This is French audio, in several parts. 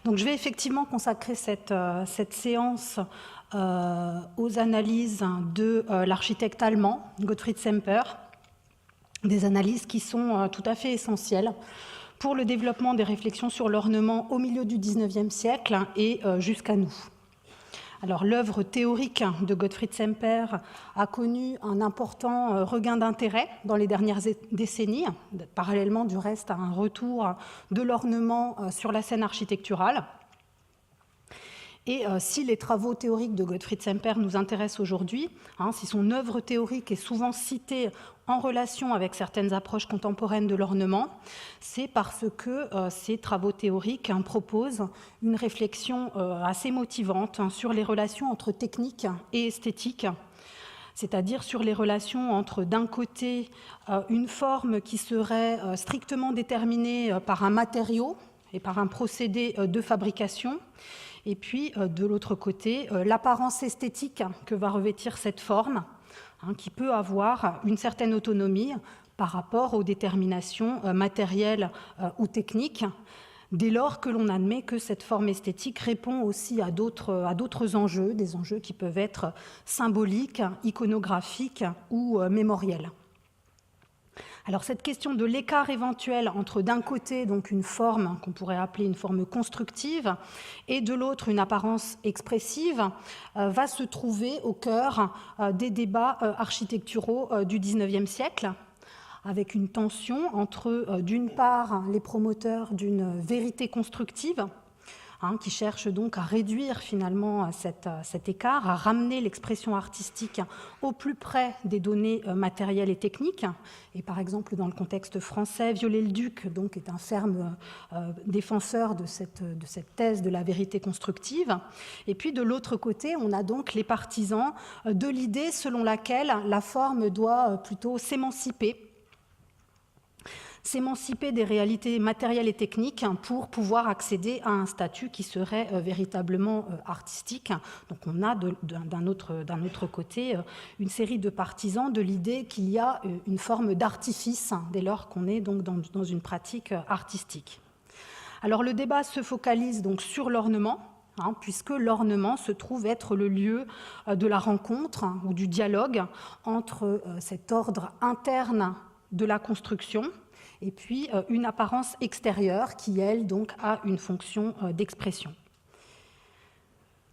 Donc je vais effectivement consacrer cette séance aux analyses de l'architecte allemand Gottfried Semper, des analyses qui sont tout à fait essentielles pour le développement des réflexions sur l'ornement au milieu du XIXe siècle et jusqu'à nous. Alors l'œuvre théorique de Gottfried Semper a connu un important regain d'intérêt dans les dernières décennies, parallèlement du reste à un retour de l'ornement sur la scène architecturale. Et si les travaux théoriques de Gottfried Semper nous intéressent aujourd'hui, si son œuvre théorique est souvent citée en relation avec certaines approches contemporaines de l'ornement, c'est parce que ces travaux théoriques proposent une réflexion assez motivante sur les relations entre technique et esthétique, c'est-à-dire sur les relations entre, d'un côté, une forme qui serait strictement déterminée par un matériau et par un procédé de fabrication, et puis, de l'autre côté, l'apparence esthétique que va revêtir cette forme, qui peut avoir une certaine autonomie par rapport aux déterminations matérielles ou techniques, dès lors que l'on admet que cette forme esthétique répond aussi à d'autres enjeux, des enjeux qui peuvent être symboliques, iconographiques ou mémoriels. Alors cette question de l'écart éventuel entre d'un côté donc une forme qu'on pourrait appeler une forme constructive et de l'autre une apparence expressive va se trouver au cœur des débats architecturaux du XIXe siècle, avec une tension entre d'une part les promoteurs d'une vérité constructive, qui cherche donc à réduire finalement cet écart, à ramener l'expression artistique au plus près des données matérielles et techniques. Et par exemple, dans le contexte français, Viollet-le-Duc donc, est un ferme défenseur de cette thèse de la vérité constructive. Et puis de l'autre côté, on a donc les partisans de l'idée selon laquelle la forme doit plutôt s'émanciper des réalités matérielles et techniques pour pouvoir accéder à un statut qui serait véritablement artistique. Donc on a d'un autre côté une série de partisans de l'idée qu'il y a une forme d'artifice dès lors qu'on est donc dans une pratique artistique. Alors le débat se focalise donc sur l'ornement, puisque l'ornement se trouve être le lieu de la rencontre ou du dialogue entre cet ordre interne de la construction et puis une apparence extérieure qui, elle, donc, a une fonction d'expression.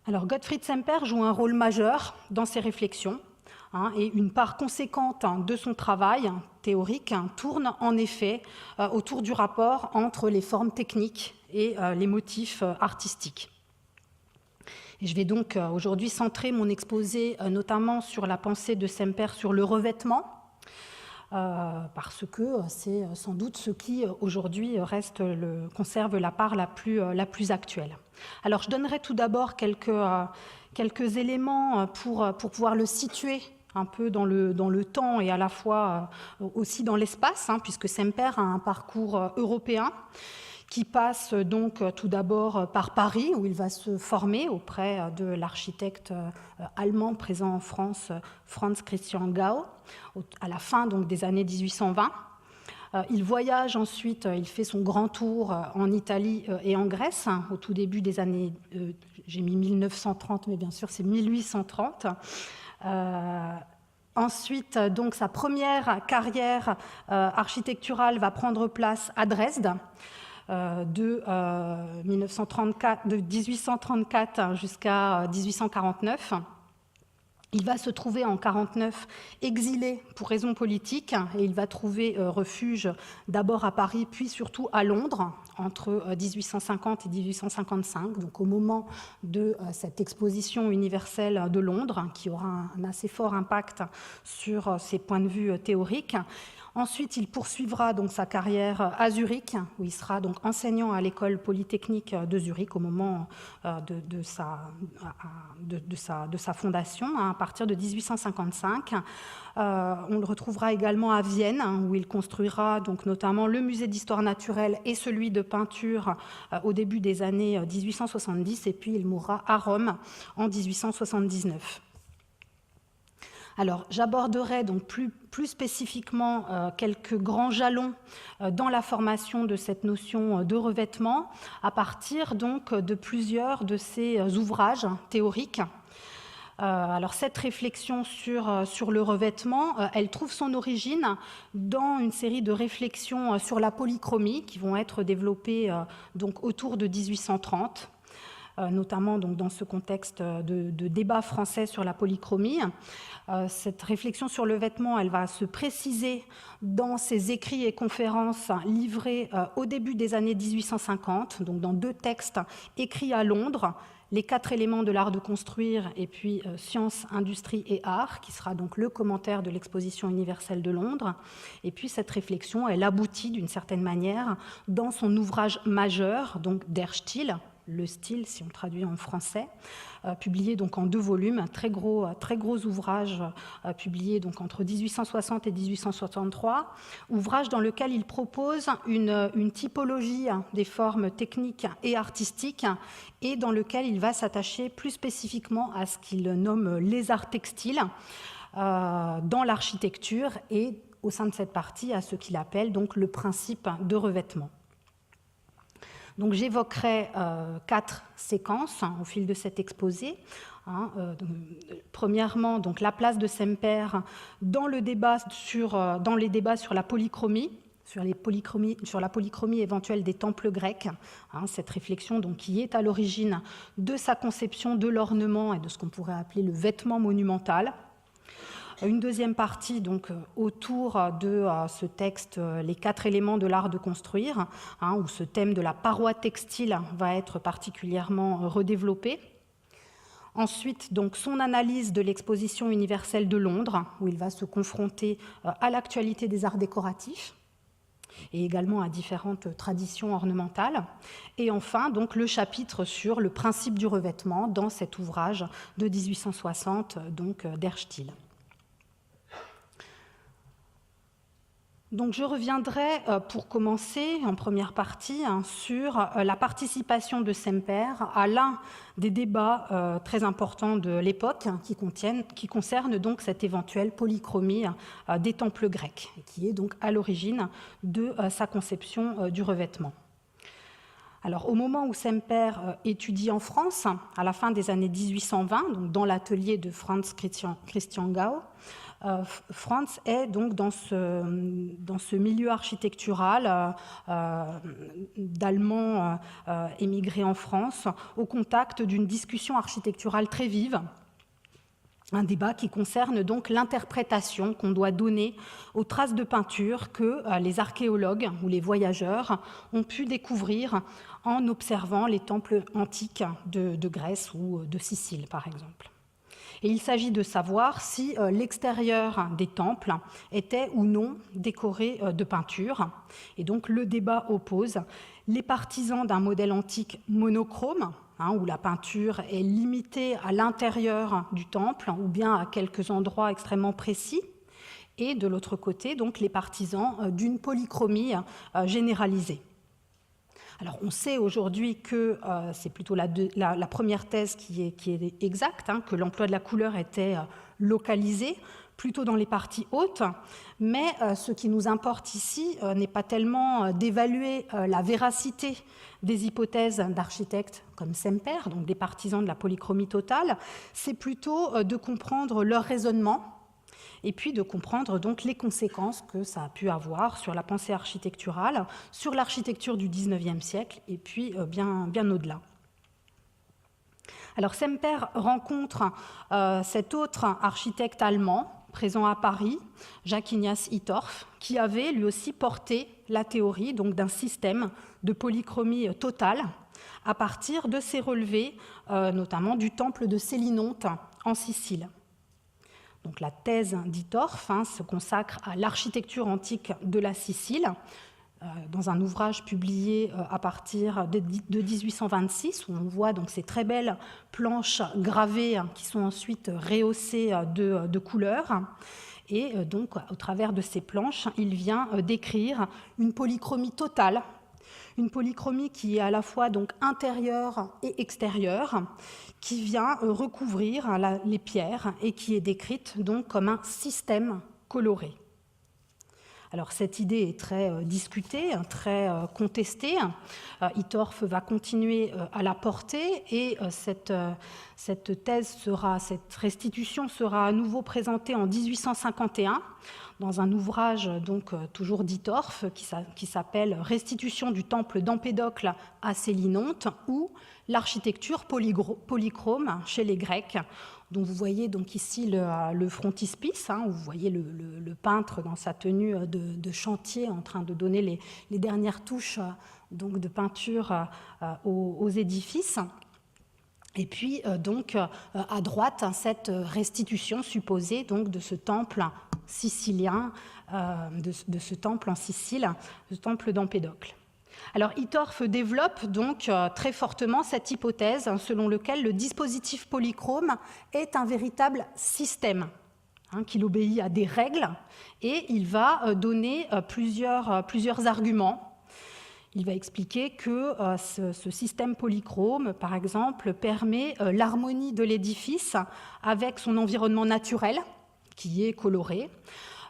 Alors Gottfried Semper joue un rôle majeur dans ces réflexions, et une part conséquente de son travail théorique tourne en effet autour du rapport entre les formes techniques et les motifs artistiques. Et je vais donc aujourd'hui centrer mon exposé notamment sur la pensée de Semper sur le revêtement, parce que c'est sans doute ce qui aujourd'hui conserve la part la plus actuelle. Alors je donnerai tout d'abord quelques éléments pour pouvoir le situer un peu dans le temps et à la fois aussi dans l'espace, puisque Semper a un parcours européen qui passe donc tout d'abord par Paris, où il va se former auprès de l'architecte allemand présent en France, Franz Christian Gau, à la fin donc, des années 1820. Il voyage ensuite, il fait son grand tour en Italie et en Grèce, au tout début des années, j'ai mis 1930, mais bien sûr c'est 1830. Ensuite, donc, sa première carrière architecturale va prendre place à Dresde, de 1834 jusqu'à 1849. Il va se trouver en 1949 exilé pour raisons politiques et il va trouver refuge d'abord à Paris puis surtout à Londres entre 1850 et 1855, donc au moment de cette exposition universelle de Londres qui aura un assez fort impact sur ses points de vue théoriques. Ensuite, il poursuivra donc sa carrière à Zurich, où il sera donc enseignant à l'école polytechnique de Zurich au moment de sa fondation, à partir de 1855. On le retrouvera également à Vienne, où il construira donc notamment le musée d'histoire naturelle et celui de peinture au début des années 1870, et puis il mourra à Rome en 1879. Alors, j'aborderai donc plus spécifiquement quelques grands jalons dans la formation de cette notion de revêtement à partir donc de plusieurs de ces ouvrages théoriques. Alors, cette réflexion sur le revêtement, elle trouve son origine dans une série de réflexions sur la polychromie qui vont être développées donc autour de 1830. Notamment donc dans ce contexte de débat français sur la polychromie. Cette réflexion sur le vêtement, elle va se préciser dans ses écrits et conférences livrés au début des années 1850, donc dans 2 textes écrits à Londres, Les 4 éléments de l'art de construire et puis Science, industrie et art, qui sera donc le commentaire de l'exposition universelle de Londres. Et puis cette réflexion, elle aboutit d'une certaine manière dans son ouvrage majeur, donc Der Stil, le style, si on traduit en français, publié donc en 2 volumes, un très gros ouvrage publié donc entre 1860 et 1863, ouvrage dans lequel il propose une typologie des formes techniques et artistiques et dans lequel il va s'attacher plus spécifiquement à ce qu'il nomme les arts textiles dans l'architecture et au sein de cette partie à ce qu'il appelle donc le principe de revêtement. Donc j'évoquerai 4 séquences au fil de cet exposé. Premièrement, donc la place de Semper dans les débats sur la polychromie, sur la polychromie éventuelle des temples grecs, cette réflexion donc, qui est à l'origine de sa conception de l'ornement et de ce qu'on pourrait appeler le vêtement monumental. Une deuxième partie donc, autour de ce texte, les 4 éléments de l'art de construire, où ce thème de la paroi textile va être particulièrement redéveloppé. Ensuite, donc, son analyse de l'exposition universelle de Londres, où il va se confronter à l'actualité des arts décoratifs et également à différentes traditions ornementales. Et enfin, donc, le chapitre sur le principe du revêtement dans cet ouvrage de 1860, donc Der Stil. Donc je reviendrai pour commencer en première partie sur la participation de Semper à l'un des débats très importants de l'époque qui concerne donc cette éventuelle polychromie des temples grecs, qui est donc à l'origine de sa conception du revêtement. Alors, au moment où Semper étudie en France, à la fin des années 1820, donc dans l'atelier de Franz Christian Gau, Franz est donc dans ce milieu architectural d'Allemands émigrés en France, au contact d'une discussion architecturale très vive, un débat qui concerne donc l'interprétation qu'on doit donner aux traces de peinture que les archéologues ou les voyageurs ont pu découvrir en observant les temples antiques de Grèce ou de Sicile, par exemple. Et il s'agit de savoir si l'extérieur des temples était ou non décoré de peinture. Et donc le débat oppose les partisans d'un modèle antique monochrome, où la peinture est limitée à l'intérieur du temple ou bien à quelques endroits extrêmement précis, et de l'autre côté, donc, les partisans d'une polychromie généralisée. Alors, on sait aujourd'hui que c'est plutôt la première thèse qui est exacte, que l'emploi de la couleur était localisé, plutôt dans les parties hautes, mais ce qui nous importe ici n'est pas tellement d'évaluer la véracité des hypothèses d'architectes comme Semper, donc des partisans de la polychromie totale, c'est plutôt de comprendre leur raisonnement et puis de comprendre donc les conséquences que ça a pu avoir sur la pensée architecturale, sur l'architecture du XIXe siècle et puis bien au-delà. Alors Semper rencontre cet autre architecte allemand présent à Paris, Jacques Ignace Hittorf, qui avait lui aussi porté la théorie donc d'un système de polychromie totale à partir de ses relevés, notamment du temple de Sélinonte en Sicile. Donc la thèse d'Itorf se consacre à l'architecture antique de la Sicile, dans un ouvrage publié à partir de 1826, où on voit donc ces très belles planches gravées qui sont ensuite rehaussées de couleurs. Et donc, au travers de ces planches, il vient décrire une polychromie totale, une polychromie qui est à la fois donc intérieure et extérieure, qui vient recouvrir les pierres et qui est décrite donc comme un système coloré. Alors cette idée est très discutée, très contestée. Itorf va continuer à la porter et cette restitution sera à nouveau présentée en 1851 dans un ouvrage donc toujours d'Itorf qui s'appelle « Restitution du temple d'Empédocle à Célinonte » ou « L'architecture polychrome chez les Grecs ». dont vous voyez donc ici le frontispice, où vous voyez le peintre dans sa tenue de chantier en train de donner les dernières touches donc de peinture aux édifices. Et puis donc à droite, cette restitution supposée donc de ce temple sicilien, de ce temple en Sicile, le temple d'Empédocle. Alors Itorf développe donc très fortement cette hypothèse selon laquelle le dispositif polychrome est un véritable système, qu'il obéit à des règles, et il va donner plusieurs arguments. Il va expliquer que ce système polychrome, par exemple, permet l'harmonie de l'édifice avec son environnement naturel, qui est coloré.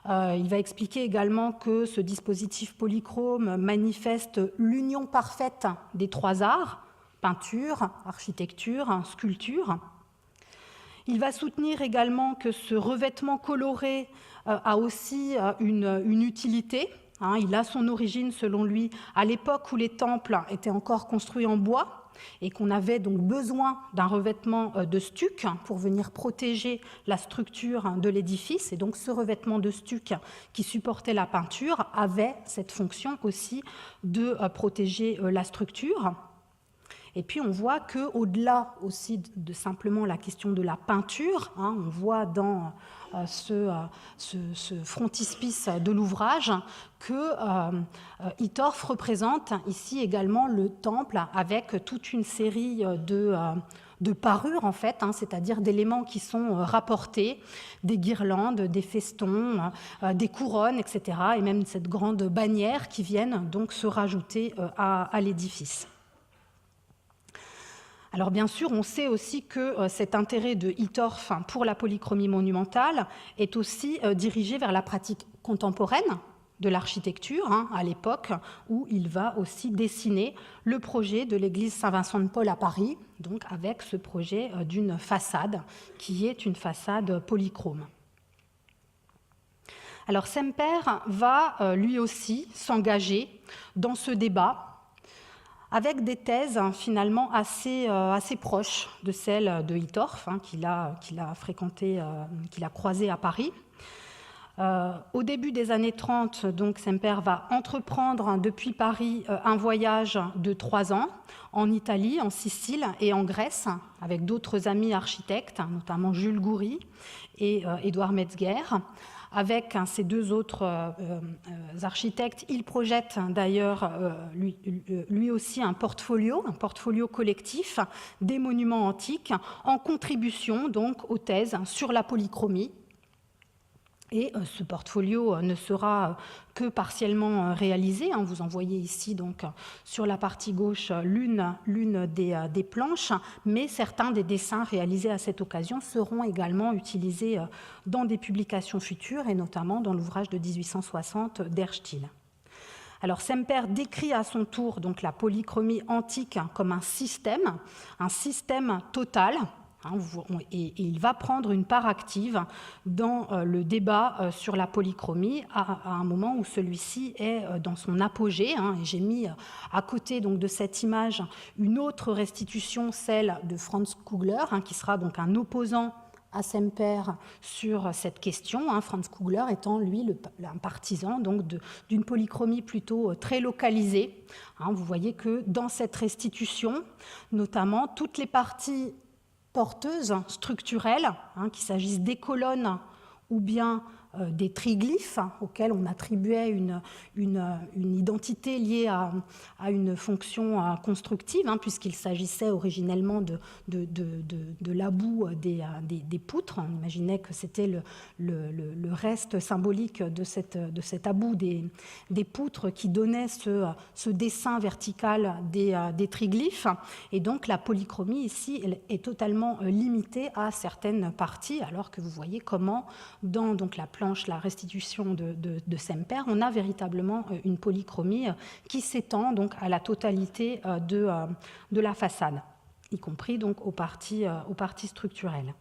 Il va expliquer également que ce dispositif polychrome manifeste l'union parfaite des trois arts, peinture, architecture, sculpture. Il va soutenir également que ce revêtement coloré a aussi une utilité. Il a son origine, selon lui, à l'époque où les temples étaient encore construits en bois et qu'on avait donc besoin d'un revêtement de stuc pour venir protéger la structure de l'édifice. Et donc ce revêtement de stuc qui supportait la peinture avait cette fonction aussi de protéger la structure. Et puis on voit qu'au-delà aussi de simplement la question de la peinture, on voit dans ce frontispice de l'ouvrage que Itorf représente ici également le temple avec toute une série de parures en fait, c'est-à-dire d'éléments qui sont rapportés, des guirlandes, des festons, des couronnes, etc. et même cette grande bannière qui viennent donc se rajouter à l'édifice. Alors bien sûr, on sait aussi que cet intérêt de Itorf pour la polychromie monumentale est aussi dirigé vers la pratique contemporaine de l'architecture, à l'époque où il va aussi dessiner le projet de l'église Saint-Vincent de Paul à Paris, donc avec ce projet d'une façade qui est une façade polychrome. Alors Semper va lui aussi s'engager dans ce débat avec des thèses finalement assez proches de celles de Itorf, qu'il a fréquenté, qu'il a croisé à Paris. Au début des années 30, donc, Semper va entreprendre depuis Paris un voyage de 3 ans en Italie, en Sicile et en Grèce, avec d'autres amis architectes, notamment Jules Goury et Édouard Metzger. Avec ces deux autres architectes, il projette d'ailleurs lui aussi un portfolio collectif des monuments antiques en contribution donc aux thèses sur la polychromie. Et ce portfolio ne sera que partiellement réalisé. Vous en voyez ici donc sur la partie gauche l'une des planches, mais certains des dessins réalisés à cette occasion seront également utilisés dans des publications futures et notamment dans l'ouvrage de 1860 d'Erstl. Alors Semper décrit à son tour donc la polychromie antique comme un système total. Et il va prendre une part active dans le débat sur la polychromie à un moment où celui-ci est dans son apogée. Et j'ai mis à côté donc, de cette image une autre restitution, celle de Franz Kugler, qui sera donc un opposant à Semper sur cette question, Franz Kugler étant lui un partisan donc d'une polychromie plutôt très localisée. Vous voyez que dans cette restitution, notamment toutes les parties porteuses structurelles, qu'il s'agisse des colonnes ou bien des triglyphes auxquels on attribuait une identité liée à une fonction constructive, puisqu'il s'agissait originellement de l'about des poutres. On imaginait que c'était le reste symbolique de cet about des poutres qui donnait ce dessin vertical des triglyphes. Et donc la polychromie ici est totalement limitée à certaines parties, alors que vous voyez comment dans donc la restitution de Semper, on a véritablement une polychromie qui s'étend donc à la totalité de la façade, y compris donc aux parties structurelles.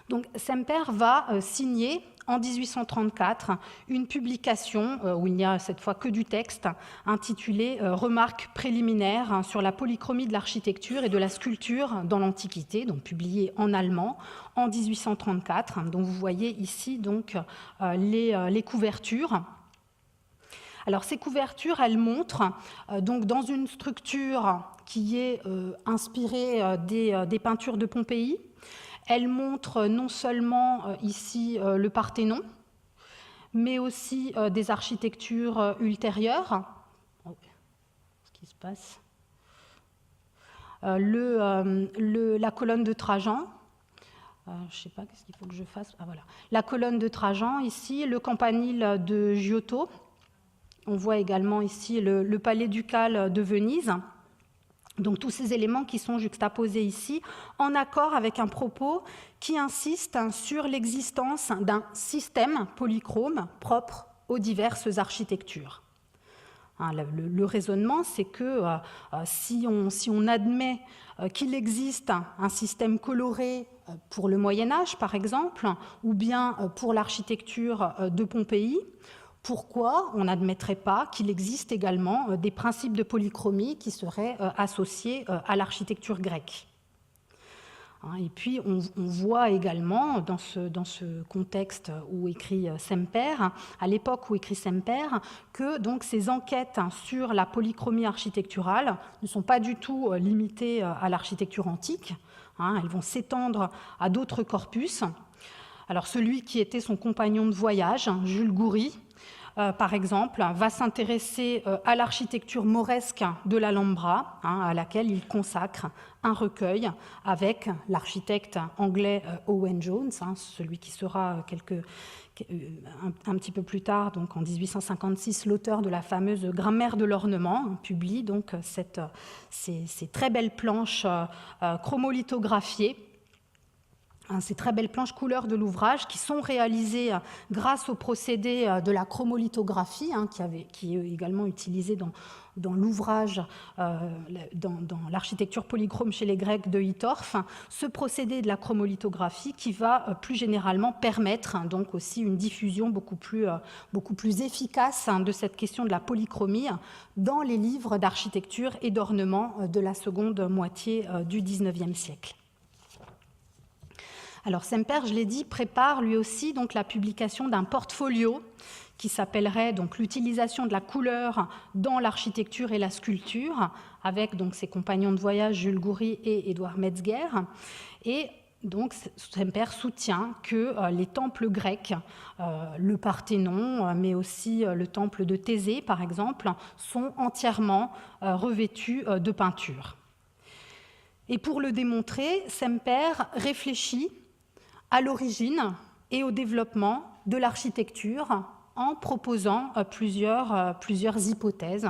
Donc Semper va signer en 1834 une publication où il n'y a cette fois que du texte intitulée « Remarques préliminaires sur la polychromie de l'architecture et de la sculpture dans l'Antiquité », donc publiée en allemand en 1834. Donc vous voyez ici donc les couvertures. Alors ces couvertures, elles montrent donc dans une structure qui est inspirée des peintures de Pompéi. Elle montre non seulement ici le Parthénon, mais aussi des architectures ultérieures. Qu'est-ce qui se passe ? La colonne de Trajan. Je ne sais pas, qu'est-ce qu'il faut que je fasse ? Ah, voilà. La colonne de Trajan, ici, le campanile de Giotto. On voit également ici le palais ducal de Venise. Donc tous ces éléments qui sont juxtaposés ici en accord avec un propos qui insiste sur l'existence d'un système polychrome propre aux diverses architectures. Le raisonnement, c'est que si on admet qu'il existe un système coloré pour le Moyen-Âge, par exemple, ou bien pour l'architecture de Pompéi, pourquoi on n'admettrait pas qu'il existe également des principes de polychromie qui seraient associés à l'architecture grecque ? Et puis on voit également dans ce contexte où écrit Semper, à l'époque où écrit Semper, que donc ces enquêtes sur la polychromie architecturale ne sont pas du tout limitées à l'architecture antique. Elles vont s'étendre à d'autres corpus. Alors celui qui était son compagnon de voyage, Jules Goury, par exemple, va s'intéresser à l'architecture mauresque de l'Alhambra, à laquelle il consacre un recueil avec l'architecte anglais Owen Jones, celui qui sera un petit peu plus tard, donc en 1856, l'auteur de la fameuse Grammaire de l'ornement, publie donc ces très belles planches chromolithographiées. Ces très belles planches couleurs de l'ouvrage qui sont réalisées grâce au procédé de la chromolithographie, qui est également utilisé dans l'ouvrage, dans l'architecture polychrome chez les Grecs de Hittorf. Ce procédé de la chromolithographie qui va plus généralement permettre donc aussi une diffusion beaucoup plus efficace de cette question de la polychromie dans les livres d'architecture et d'ornement de la seconde moitié du XIXe siècle. Alors Semper, je l'ai dit, prépare lui aussi donc la publication d'un portfolio qui s'appellerait donc l'utilisation de la couleur dans l'architecture et la sculpture, avec donc ses compagnons de voyage Jules Goury et Édouard Metzger. Et donc Semper soutient que les temples grecs, le Parthénon, mais aussi le temple de Thésée par exemple, sont entièrement revêtus de peinture. Et pour le démontrer, Semper réfléchit à l'origine et au développement de l'architecture en proposant plusieurs hypothèses.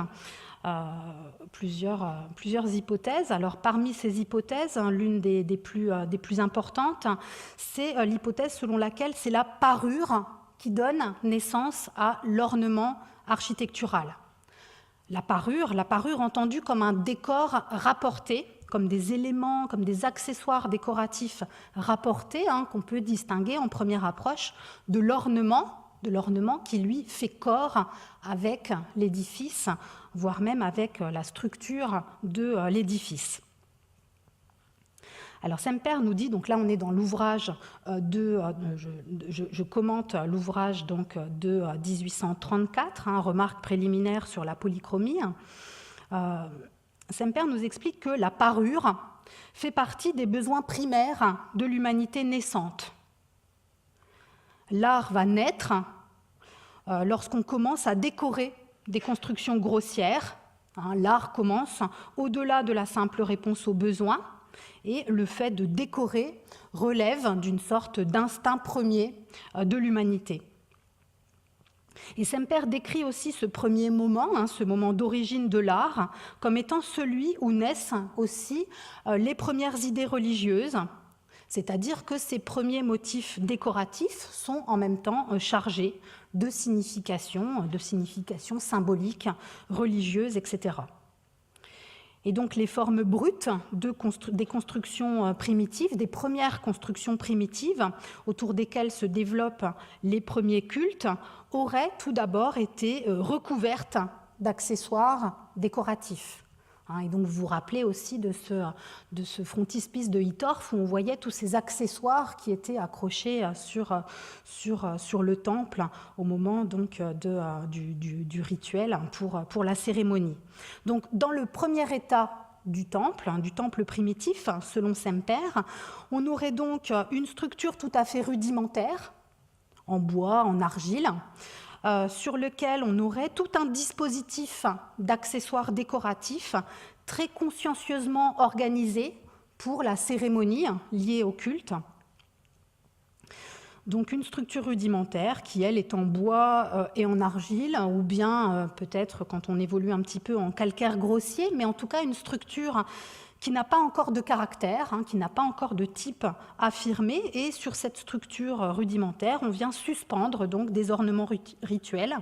Plusieurs hypothèses. Alors, parmi ces hypothèses, l'une des plus importantes, c'est l'hypothèse selon laquelle c'est la parure qui donne naissance à l'ornement architectural. La parure entendue comme un décor rapporté, comme des éléments, comme des accessoires décoratifs rapportés, qu'on peut distinguer en première approche de l'ornement qui, lui, fait corps avec l'édifice, voire même avec la structure de l'édifice. Alors Semper nous dit, donc là on est dans l'ouvrage je commente l'ouvrage donc de 1834, remarques préliminaires sur la polychromie. Semper nous explique que la parure fait partie des besoins primaires de l'humanité naissante. l'art va naître lorsqu'on commence à décorer des constructions grossières. L'art commence au-delà de la simple réponse aux besoins, et le fait de décorer relève d'une sorte d'instinct premier de l'humanité. Et Semper décrit aussi ce premier moment, ce moment d'origine de l'art, comme étant celui où naissent aussi les premières idées religieuses, c'est-à-dire que ces premiers motifs décoratifs sont en même temps chargés de significations symboliques, religieuses, etc. Et donc les formes brutes des constructions primitives, des premières constructions primitives autour desquelles se développent les premiers cultes, auraient tout d'abord été recouvertes d'accessoires décoratifs. Et donc vous vous rappelez aussi de ce frontispice de Hittorf où on voyait tous ces accessoires qui étaient accrochés sur le temple au moment donc du rituel pour la cérémonie. Donc dans le premier état du temple primitif, selon Semper, on aurait donc une structure tout à fait rudimentaire, en bois, en argile, sur lequel on aurait tout un dispositif d'accessoires décoratifs très consciencieusement organisé pour la cérémonie liée au culte. Donc une structure rudimentaire qui, elle, est en bois et en argile, ou bien peut-être quand on évolue un petit peu en calcaire grossier, mais en tout cas une structure qui n'a pas encore de caractère, qui n'a pas encore de type affirmé, et sur cette structure rudimentaire, on vient suspendre donc des ornements rituels,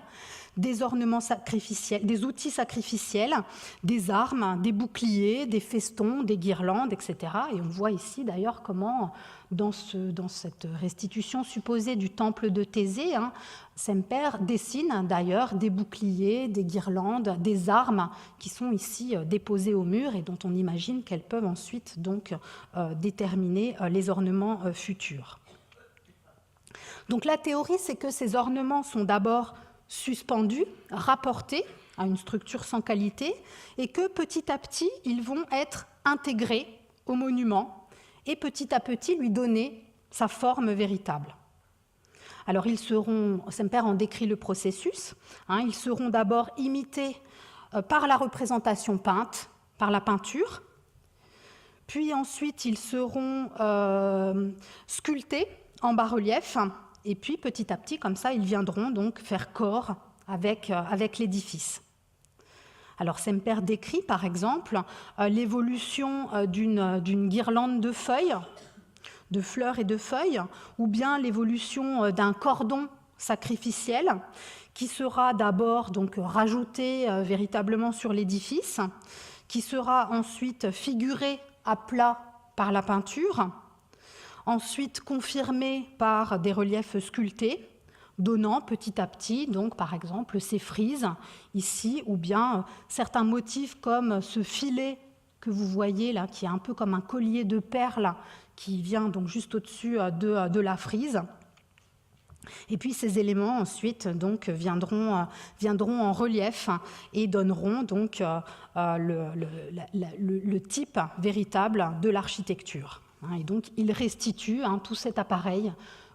des ornements sacrificiels, des outils sacrificiels, des armes, des boucliers, des festons, des guirlandes, etc. Et on voit ici d'ailleurs comment, dans cette restitution supposée du temple de Thésée, Semper dessine d'ailleurs des boucliers, des guirlandes, des armes qui sont ici déposées au mur et dont on imagine qu'elles peuvent ensuite donc déterminer les ornements futurs. Donc la théorie, c'est que ces ornements sont d'abord suspendus, rapportés à une structure sans qualité, et que petit à petit, ils vont être intégrés au monument et petit à petit lui donner sa forme véritable. Alors Semper en décrit le processus, ils seront d'abord imités par la représentation peinte, par la peinture, puis ensuite ils seront sculptés en bas-relief, et puis petit à petit, comme ça, ils viendront donc faire corps avec l'édifice. Alors Semper décrit par exemple l'évolution d'une guirlande de feuilles, de fleurs et de feuilles, ou bien l'évolution d'un cordon sacrificiel qui sera d'abord donc rajouté véritablement sur l'édifice, qui sera ensuite figuré à plat par la peinture, ensuite confirmé par des reliefs sculptés, donnant petit à petit, donc par exemple, ces frises ici, ou bien certains motifs comme ce filet que vous voyez là, qui est un peu comme un collier de perles qui vient donc juste au-dessus de la frise. Et puis ces éléments ensuite donc viendront en relief et donneront donc le type véritable de l'architecture. Et donc il restitue tout cet appareil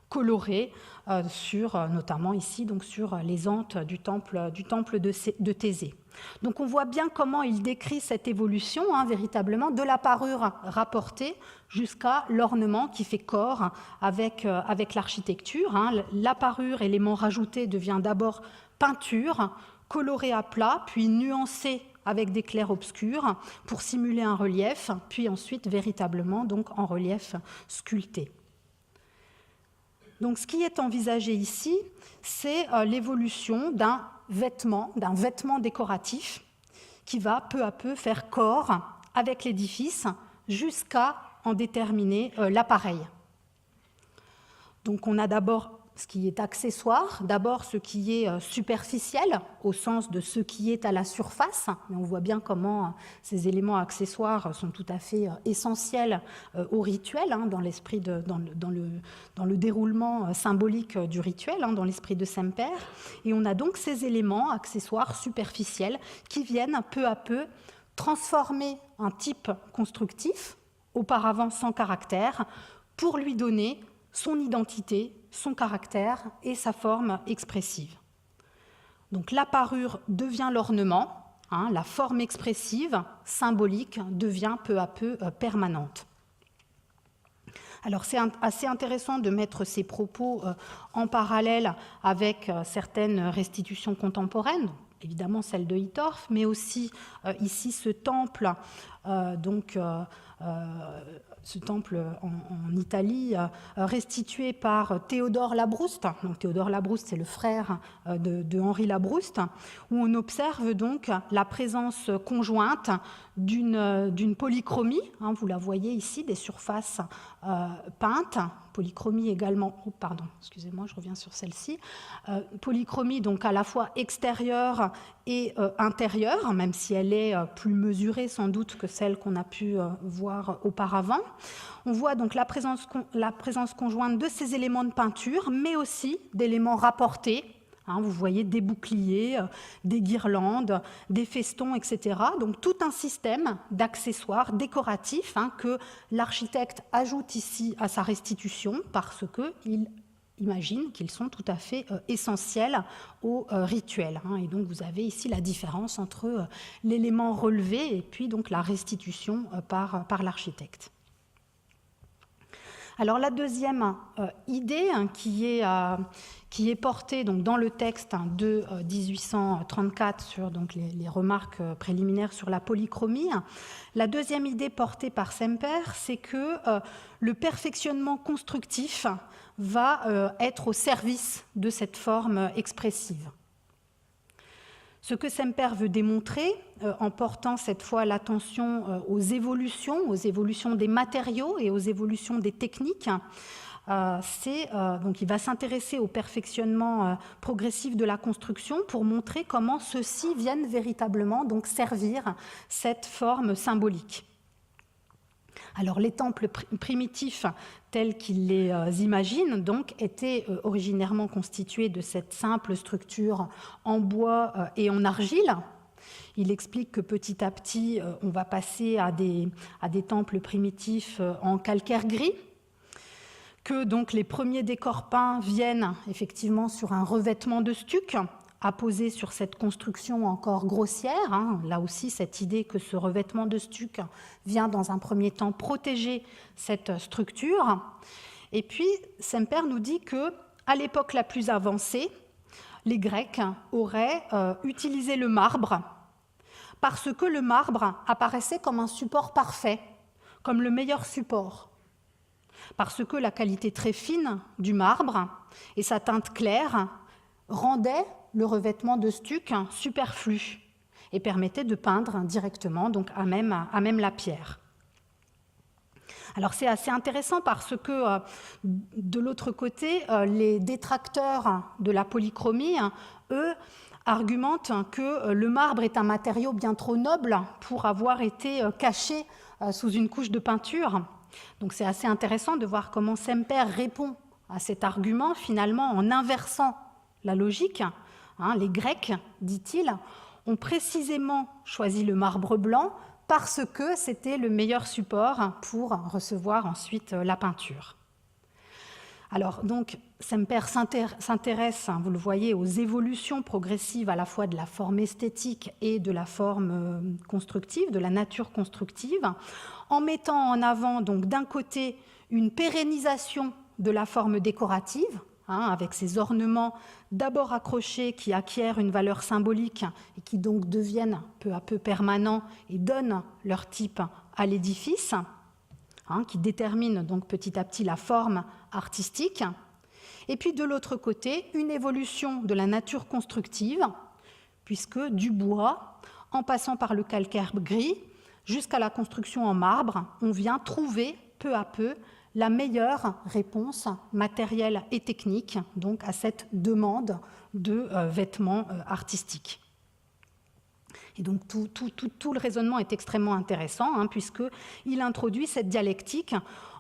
coloré notamment ici donc sur les antes du temple de Thésée. Donc on voit bien comment il décrit cette évolution véritablement de la parure rapportée jusqu'à l'ornement qui fait corps avec l'architecture. La parure, élément rajouté, devient d'abord peinture, colorée à plat, puis nuancée avec des clairs-obscurs pour simuler un relief, puis ensuite véritablement donc en relief sculpté. Donc ce qui est envisagé ici, c'est l'évolution d'un vêtement décoratif qui va peu à peu faire corps avec l'édifice jusqu'à en déterminer l'appareil. Donc on a d'abord ce qui est accessoire, d'abord ce qui est superficiel, au sens de ce qui est à la surface, mais on voit bien comment ces éléments accessoires sont tout à fait essentiels au rituel, dans le déroulement symbolique du rituel, dans l'esprit de Semper. Et on a donc ces éléments accessoires superficiels qui viennent peu à peu transformer un type constructif, auparavant sans caractère, pour lui donner son identité, son caractère et sa forme expressive. Donc la parure devient l'ornement, la forme expressive, symbolique, devient peu à peu permanente. Alors c'est assez intéressant de mettre ces propos en parallèle avec certaines restitutions contemporaines, évidemment celle de Hittorf, mais aussi ici ce temple, ce temple en Italie, restitué par Théodore Labrouste. Donc Théodore Labrouste, c'est le frère de Henri Labrouste, où on observe donc la présence conjointe d'une polychromie. Vous la voyez ici, des surfaces peintes. Polychromie également, pardon, excusez-moi, je reviens sur celle-ci. Polychromie donc à la fois extérieure et intérieure, même si elle est plus mesurée sans doute que celle qu'on a pu voir auparavant. On voit donc la présence conjointe de ces éléments de peinture, mais aussi d'éléments rapportés. Vous voyez des boucliers, des guirlandes, des festons, etc. Donc tout un système d'accessoires décoratifs que l'architecte ajoute ici à sa restitution parce qu'il imagine qu'ils sont tout à fait essentiels au rituel. Et donc vous avez ici la différence entre l'élément relevé et puis donc la restitution par l'architecte. Alors la deuxième idée qui est portée donc, dans le texte de 1834 sur donc, les remarques préliminaires sur la polychromie, la deuxième idée portée par Semper, c'est que le perfectionnement constructif va être au service de cette forme expressive. Ce que Semper veut démontrer, en portant cette fois l'attention aux évolutions des matériaux et aux évolutions des techniques, donc il va s'intéresser au perfectionnement progressif de la construction pour montrer comment ceux-ci viennent véritablement donc servir cette forme symbolique. Alors les temples primitifs tels qu'ils les imaginent donc étaient originairement constitués de cette simple structure en bois et en argile. Il explique que petit à petit on va passer à des temples primitifs en calcaire gris, que donc les premiers décors peints viennent effectivement sur un revêtement de stuc apposé sur cette construction encore grossière. Là aussi, cette idée que ce revêtement de stuc vient dans un premier temps protéger cette structure. Et puis, Semper nous dit qu'à l'époque la plus avancée, les Grecs auraient utilisé le marbre parce que le marbre apparaissait comme un support parfait, comme le meilleur support. Parce que la qualité très fine du marbre et sa teinte claire rendaient le revêtement de stuc superflu et permettait de peindre directement donc à même la pierre. Alors c'est assez intéressant parce que de l'autre côté, les détracteurs de la polychromie, eux, argumentent que le marbre est un matériau bien trop noble pour avoir été caché sous une couche de peinture. Donc c'est assez intéressant de voir comment Semper répond à cet argument finalement en inversant la logique. Les Grecs, dit-il, ont précisément choisi le marbre blanc parce que c'était le meilleur support pour recevoir ensuite la peinture. Alors donc Semper s'intéresse, vous le voyez, aux évolutions progressives à la fois de la forme esthétique et de la forme constructive, de la nature constructive, en mettant en avant donc d'un côté une pérennisation de la forme décorative, avec ces ornements d'abord accrochés qui acquièrent une valeur symbolique et qui donc deviennent peu à peu permanents et donnent leur type à l'édifice, qui déterminent donc petit à petit la forme artistique. Et puis de l'autre côté, une évolution de la nature constructive, puisque du bois, en passant par le calcaire gris, jusqu'à la construction en marbre, on vient trouver peu à peu la meilleure réponse matérielle et technique donc à cette demande de vêtements artistiques. Et donc tout le raisonnement est extrêmement intéressant puisqu'il introduit cette dialectique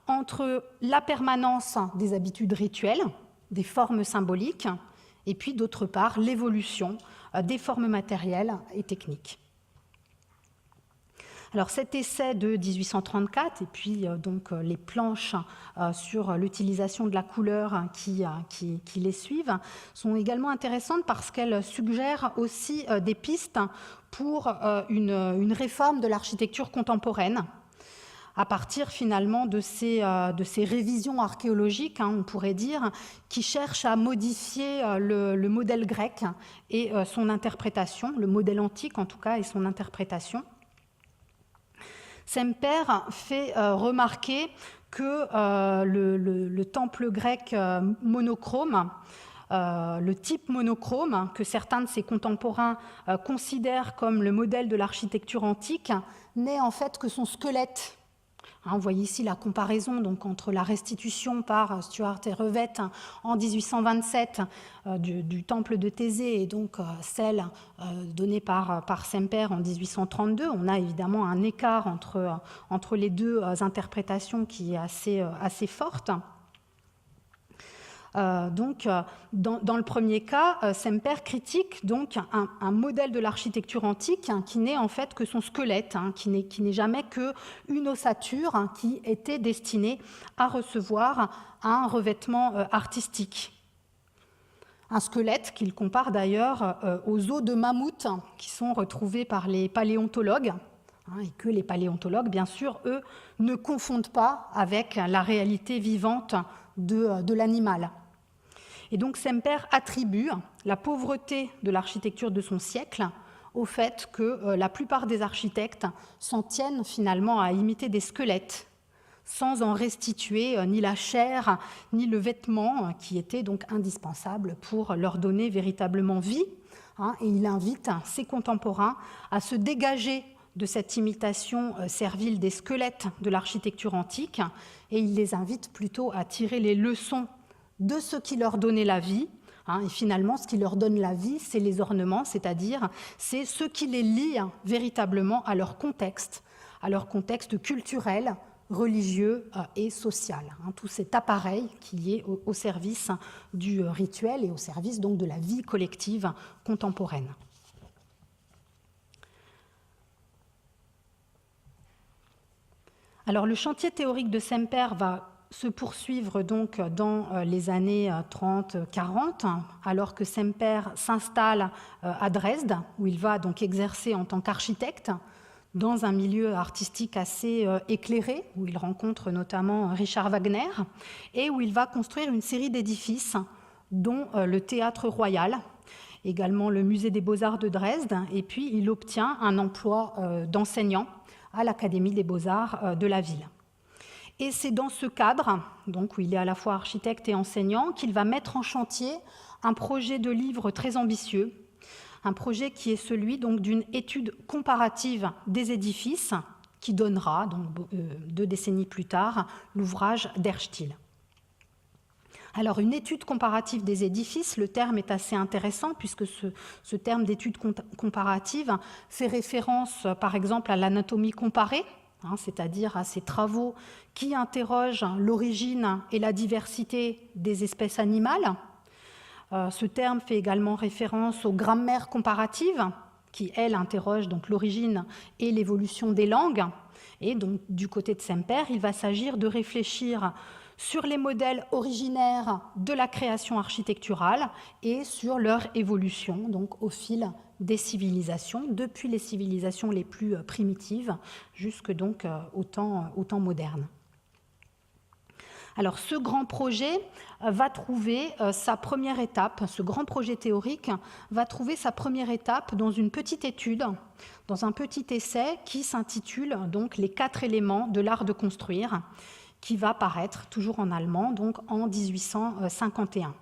entre la permanence des habitudes rituelles, des formes symboliques, et puis d'autre part l'évolution des formes matérielles et techniques. Alors cet essai de 1834 et puis donc les planches sur l'utilisation de la couleur qui les suivent sont également intéressantes parce qu'elles suggèrent aussi des pistes pour une réforme de l'architecture contemporaine à partir finalement de ces révisions archéologiques, on pourrait dire, qui cherchent à modifier le modèle grec et son interprétation, le modèle antique en tout cas et son interprétation. Semper fait remarquer que le temple grec monochrome, le type monochrome que certains de ses contemporains considèrent comme le modèle de l'architecture antique, n'est en fait que son squelette. Vous voyez ici la comparaison donc, entre la restitution par Stuart et Revette en 1827 du temple de Thésée et donc celle donnée par Semper en 1832. On a évidemment un écart entre les deux interprétations qui est assez forte. Dans le premier cas, Semper critique donc un modèle de l'architecture antique qui n'est en fait que son squelette, qui n'est jamais qu'une ossature qui était destinée à recevoir un revêtement artistique. Un squelette qu'il compare d'ailleurs aux os de mammouth qui sont retrouvés par les paléontologues, et que les paléontologues, bien sûr, eux, ne confondent pas avec la réalité vivante de l'animal. Et donc Semper attribue la pauvreté de l'architecture de son siècle au fait que la plupart des architectes s'en tiennent finalement à imiter des squelettes, sans en restituer ni la chair ni le vêtement qui était donc indispensable pour leur donner véritablement vie. Et il invite ses contemporains à se dégager de cette imitation servile des squelettes de l'architecture antique, et il les invite plutôt à tirer les leçons de ce qui leur donnait la vie. Et finalement, ce qui leur donne la vie, c'est les ornements, c'est-à-dire c'est ce qui les lie véritablement à leur contexte culturel, religieux et social. Tout cet appareil qui est au service du rituel et au service donc de la vie collective contemporaine. Alors, le chantier théorique de Semper va se poursuivre donc dans les années 30-40, alors que Semper s'installe à Dresde, où il va donc exercer en tant qu'architecte dans un milieu artistique assez éclairé, où il rencontre notamment Richard Wagner, et où il va construire une série d'édifices, dont le Théâtre Royal, également le Musée des Beaux-Arts de Dresde, et puis il obtient un emploi d'enseignant à l'Académie des Beaux-Arts de la ville. Et c'est dans ce cadre, donc, où il est à la fois architecte et enseignant, qu'il va mettre en chantier un projet de livre très ambitieux, un projet qui est celui donc, d'une étude comparative des édifices qui donnera, donc, 2 décennies plus tard, l'ouvrage d'Erstl. Alors, une étude comparative des édifices, le terme est assez intéressant puisque ce terme d'étude comparative fait référence, par exemple, à l'anatomie comparée, c'est-à-dire à ces travaux qui interrogent l'origine et la diversité des espèces animales. Ce terme fait également référence aux grammaires comparatives, qui, elles, interrogent donc l'origine et l'évolution des langues. Et donc, du côté de Semper, il va s'agir de réfléchir sur les modèles originaires de la création architecturale et sur leur évolution donc, au fil des civilisations, depuis les civilisations les plus primitives jusque donc au temps moderne. Alors ce grand projet va trouver sa première étape, ce grand projet théorique va trouver sa première étape dans une petite étude, dans un petit essai qui s'intitule donc « Les 4 éléments de l'art de construire », qui va paraître toujours en allemand donc en 1851.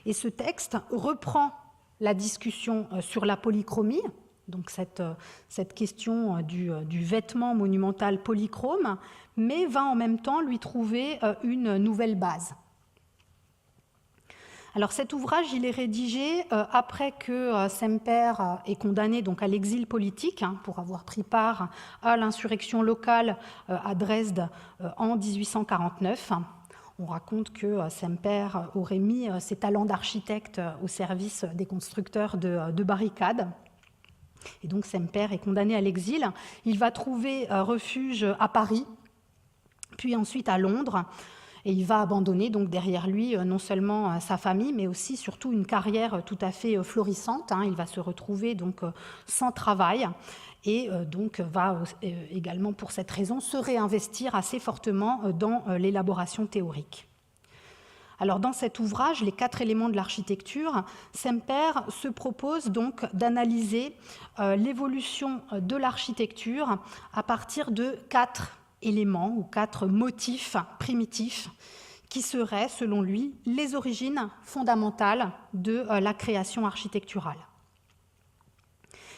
Et ce texte reprend la discussion sur la polychromie, donc cette question du vêtement monumental polychrome, mais va en même temps lui trouver une nouvelle base. Alors cet ouvrage, il est rédigé après que Semper est condamné donc, à l'exil politique pour avoir pris part à l'insurrection locale à Dresde en 1849. On raconte que Semper aurait mis ses talents d'architecte au service des constructeurs de barricades. Et donc Semper est condamné à l'exil. Il va trouver refuge à Paris, puis ensuite à Londres. Et il va abandonner donc derrière lui non seulement sa famille, mais aussi surtout une carrière tout à fait florissante. Il va se retrouver donc sans travail et donc va également pour cette raison se réinvestir assez fortement dans l'élaboration théorique. Alors dans cet ouvrage, Les 4 éléments de l'architecture, Semper se propose donc d'analyser l'évolution de l'architecture à partir de 4 éléments ou 4 motifs primitifs qui seraient, selon lui, les origines fondamentales de la création architecturale.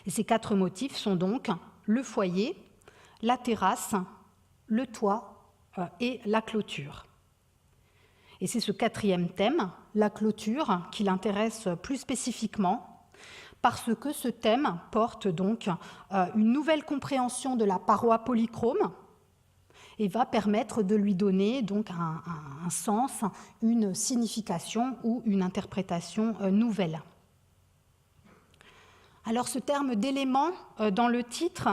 Et ces 4 motifs sont donc le foyer, la terrasse, le toit et la clôture. Et c'est ce 4e thème, la clôture, qui l'intéresse plus spécifiquement, parce que ce thème porte donc une nouvelle compréhension de la paroi polychrome et va permettre de lui donner donc un sens, une signification ou une interprétation nouvelle. Alors ce terme d'élément dans le titre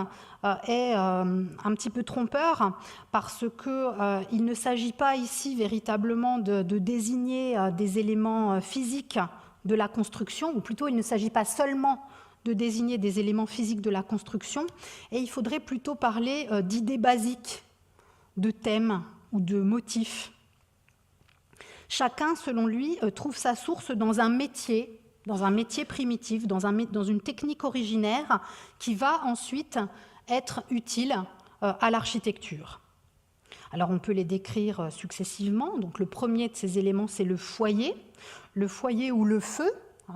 est un petit peu trompeur parce qu'il ne s'agit pas ici véritablement de désigner des éléments physiques de la construction, ou plutôt il ne s'agit pas seulement de désigner des éléments physiques de la construction, et il faudrait plutôt parler d'idées basiques, de thèmes ou de motifs. Chacun, selon lui, trouve sa source dans un métier primitif, dans une technique originaire qui va ensuite être utile à l'architecture. Alors on peut les décrire successivement. Donc le premier de ces éléments, c'est le foyer ou le feu.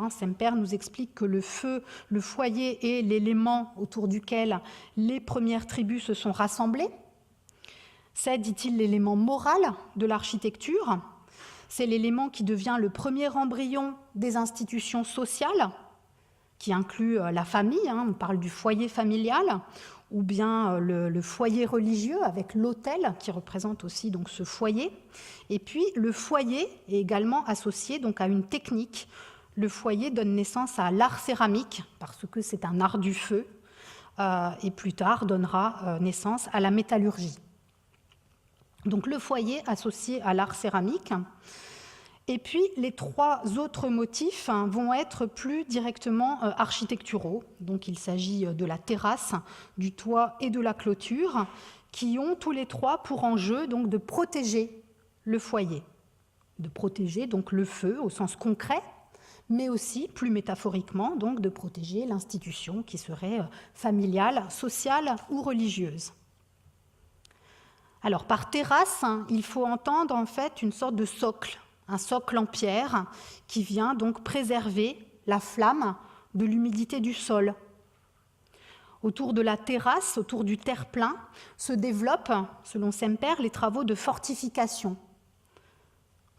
Semper nous explique que le feu, le foyer est l'élément autour duquel les premières tribus se sont rassemblées. C'est, dit-il, l'élément moral de l'architecture. C'est l'élément qui devient le premier embryon des institutions sociales, qui inclut la famille, on parle du foyer familial, ou bien le foyer religieux avec l'autel qui représente aussi donc ce foyer. Et puis le foyer est également associé donc à une technique. Le foyer donne naissance à l'art céramique parce que c'est un art du feu et plus tard donnera naissance à la métallurgie. Donc le foyer associé à l'art céramique. Et puis les 3 autres motifs vont être plus directement architecturaux. Donc il s'agit de la terrasse, du toit et de la clôture, qui ont tous les 3 pour enjeu donc de protéger le foyer, de protéger donc le feu au sens concret, mais aussi plus métaphoriquement donc de protéger l'institution qui serait familiale, sociale ou religieuse. Alors par terrasse, il faut entendre en fait une sorte de socle, un socle en pierre qui vient donc préserver la flamme de l'humidité du sol. Autour de la terrasse, autour du terre-plein, se développent, selon Semper, les travaux de fortification.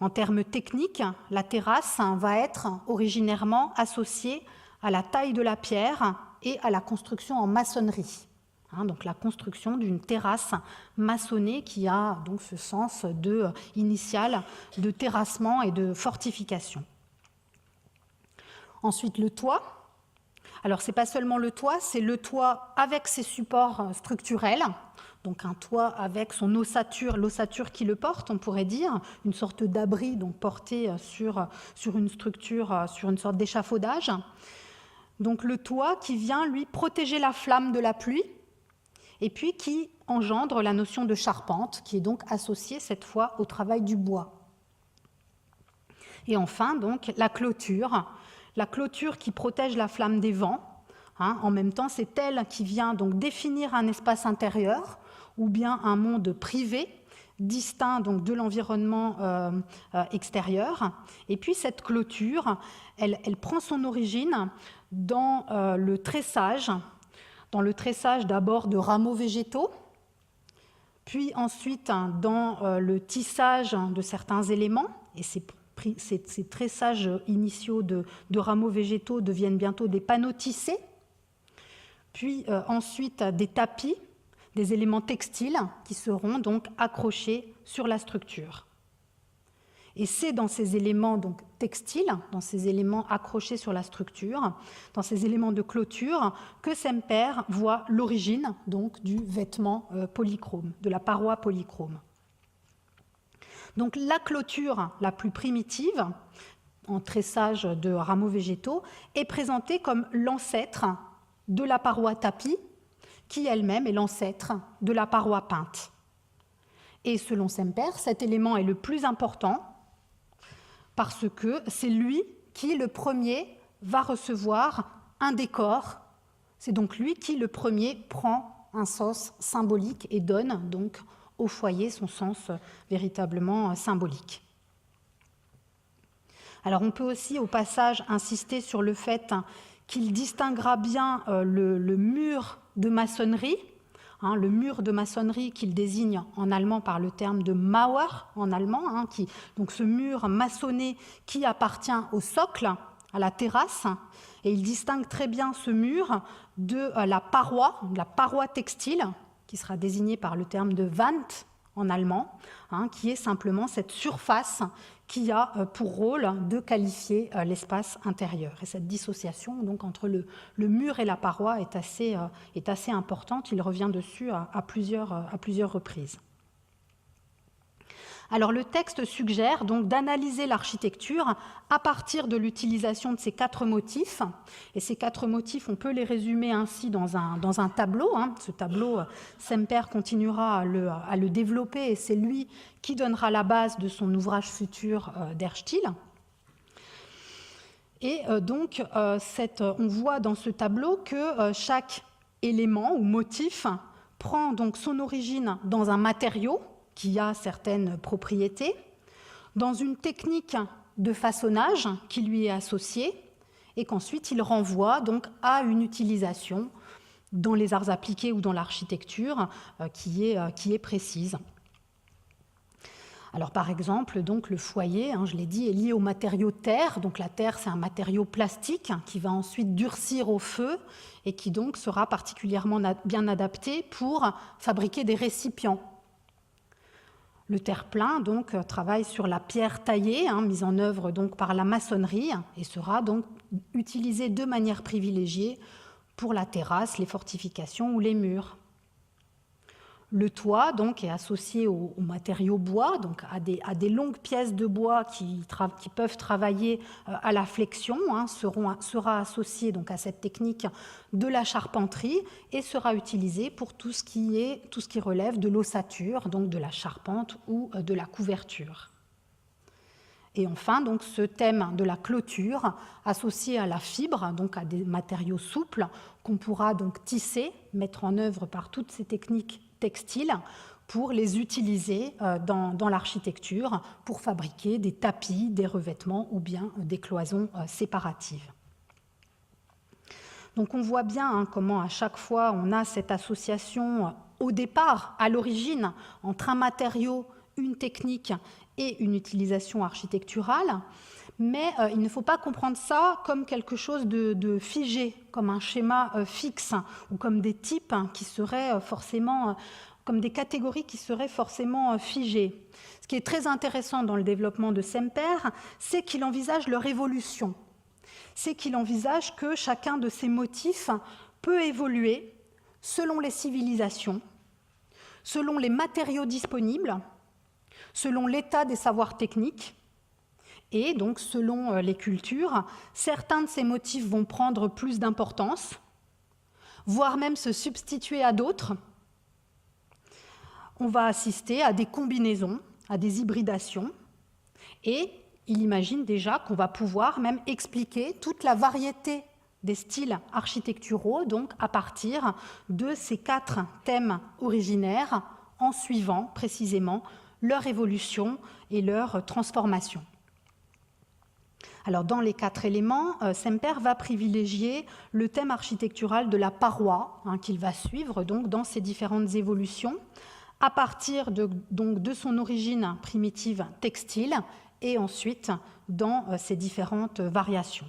En termes techniques, la terrasse va être originairement associée à la taille de la pierre et à la construction en maçonnerie. Donc la construction d'une terrasse maçonnée qui a donc ce sens initial de terrassement et de fortification. Ensuite, le toit. Alors, ce n'est pas seulement le toit, c'est le toit avec ses supports structurels, donc un toit avec son ossature, l'ossature qui le porte, on pourrait dire, une sorte d'abri donc porté sur une structure, sur une sorte d'échafaudage. Donc le toit qui vient, lui, protéger la flamme de la pluie, et puis qui engendre la notion de charpente, qui est donc associée cette fois au travail du bois. Et enfin, donc, la clôture qui protège la flamme des vents. En même temps, c'est elle qui vient donc définir un espace intérieur ou bien un monde privé, distinct donc de l'environnement extérieur. Et puis cette clôture, elle prend son origine dans le tressage, d'abord de rameaux végétaux, puis ensuite dans le tissage de certains éléments, et ces tressages initiaux de rameaux végétaux deviennent bientôt des panneaux tissés, puis ensuite des tapis, des éléments textiles qui seront donc accrochés sur la structure. Et c'est dans ces éléments donc, textiles, dans ces éléments accrochés sur la structure, dans ces éléments de clôture, que Semper voit l'origine donc, du vêtement polychrome, de la paroi polychrome. Donc la clôture la plus primitive, en tressage de rameaux végétaux, est présentée comme l'ancêtre de la paroi tapie, qui elle-même est l'ancêtre de la paroi peinte. Et selon Semper, cet élément est le plus important parce que c'est lui qui, le premier, va recevoir un décor. C'est donc lui qui, le premier, prend un sens symbolique et donne donc au foyer son sens véritablement symbolique. Alors on peut aussi au passage insister sur le fait qu'il distinguera bien le mur de maçonnerie, le mur de maçonnerie qu'il désigne en allemand par le terme de Mauer en allemand, donc ce mur maçonné qui appartient au socle, à la terrasse, et il distingue très bien ce mur de la paroi textile, qui sera désignée par le terme de Wand en allemand, qui est simplement cette surface qui a pour rôle de qualifier l'espace intérieur. Et cette dissociation donc, entre le mur et la paroi est assez importante. Il revient dessus à plusieurs reprises. Alors le texte suggère donc d'analyser l'architecture à partir de l'utilisation de ces 4 motifs. Et ces 4 motifs, on peut les résumer ainsi dans un tableau. Ce tableau, Semper continuera à le développer et c'est lui qui donnera la base de son ouvrage futur d'Erstil. Et donc, on voit dans ce tableau que chaque élément ou motif prend donc son origine dans un matériau qui a certaines propriétés, dans une technique de façonnage qui lui est associée, et qu'ensuite il renvoie donc à une utilisation dans les arts appliqués ou dans l'architecture qui est précise. Alors par exemple, donc, le foyer, je l'ai dit, est lié au matériau terre. Donc la terre, c'est un matériau plastique qui va ensuite durcir au feu et qui donc sera particulièrement bien adapté pour fabriquer des récipients. Le terre-plein donc travaille sur la pierre taillée, mise en œuvre donc par la maçonnerie, et sera donc utilisé de manière privilégiée pour la terrasse, les fortifications ou les murs. Le toit donc est associé aux matériaux bois, donc à des longues pièces de bois qui peuvent travailler à la flexion, sera associé donc à cette technique de la charpenterie et sera utilisé pour tout ce qui relève de l'ossature, donc de la charpente ou de la couverture. Et enfin, donc, ce thème de la clôture associé à la fibre, donc à des matériaux souples qu'on pourra donc tisser, mettre en œuvre par toutes ces techniques textiles pour les utiliser dans l'architecture pour fabriquer des tapis, des revêtements ou bien des cloisons séparatives. Donc on voit bien comment à chaque fois on a cette association au départ, à l'origine, entre un matériau, une technique et une utilisation architecturale, mais il ne faut pas comprendre ça comme quelque chose de figé, comme un schéma fixe ou comme des types qui seraient forcément, comme des catégories qui seraient forcément figées. Ce qui est très intéressant dans le développement de Semper, c'est qu'il envisage leur évolution. C'est qu'il envisage que chacun de ces motifs peut évoluer selon les civilisations, selon les matériaux disponibles, selon l'état des savoirs techniques, et donc selon les cultures. Certains de ces motifs vont prendre plus d'importance, voire même se substituer à d'autres. On va assister à des combinaisons, à des hybridations, et il imagine déjà qu'on va pouvoir même expliquer toute la variété des styles architecturaux, donc à partir de ces 4 thèmes originaires, en suivant précisément leur évolution et leur transformation. Alors, dans les 4 éléments, Semper va privilégier le thème architectural de la paroi, qu'il va suivre donc, dans ses différentes évolutions, à partir de son origine primitive textile et ensuite dans ses différentes variations.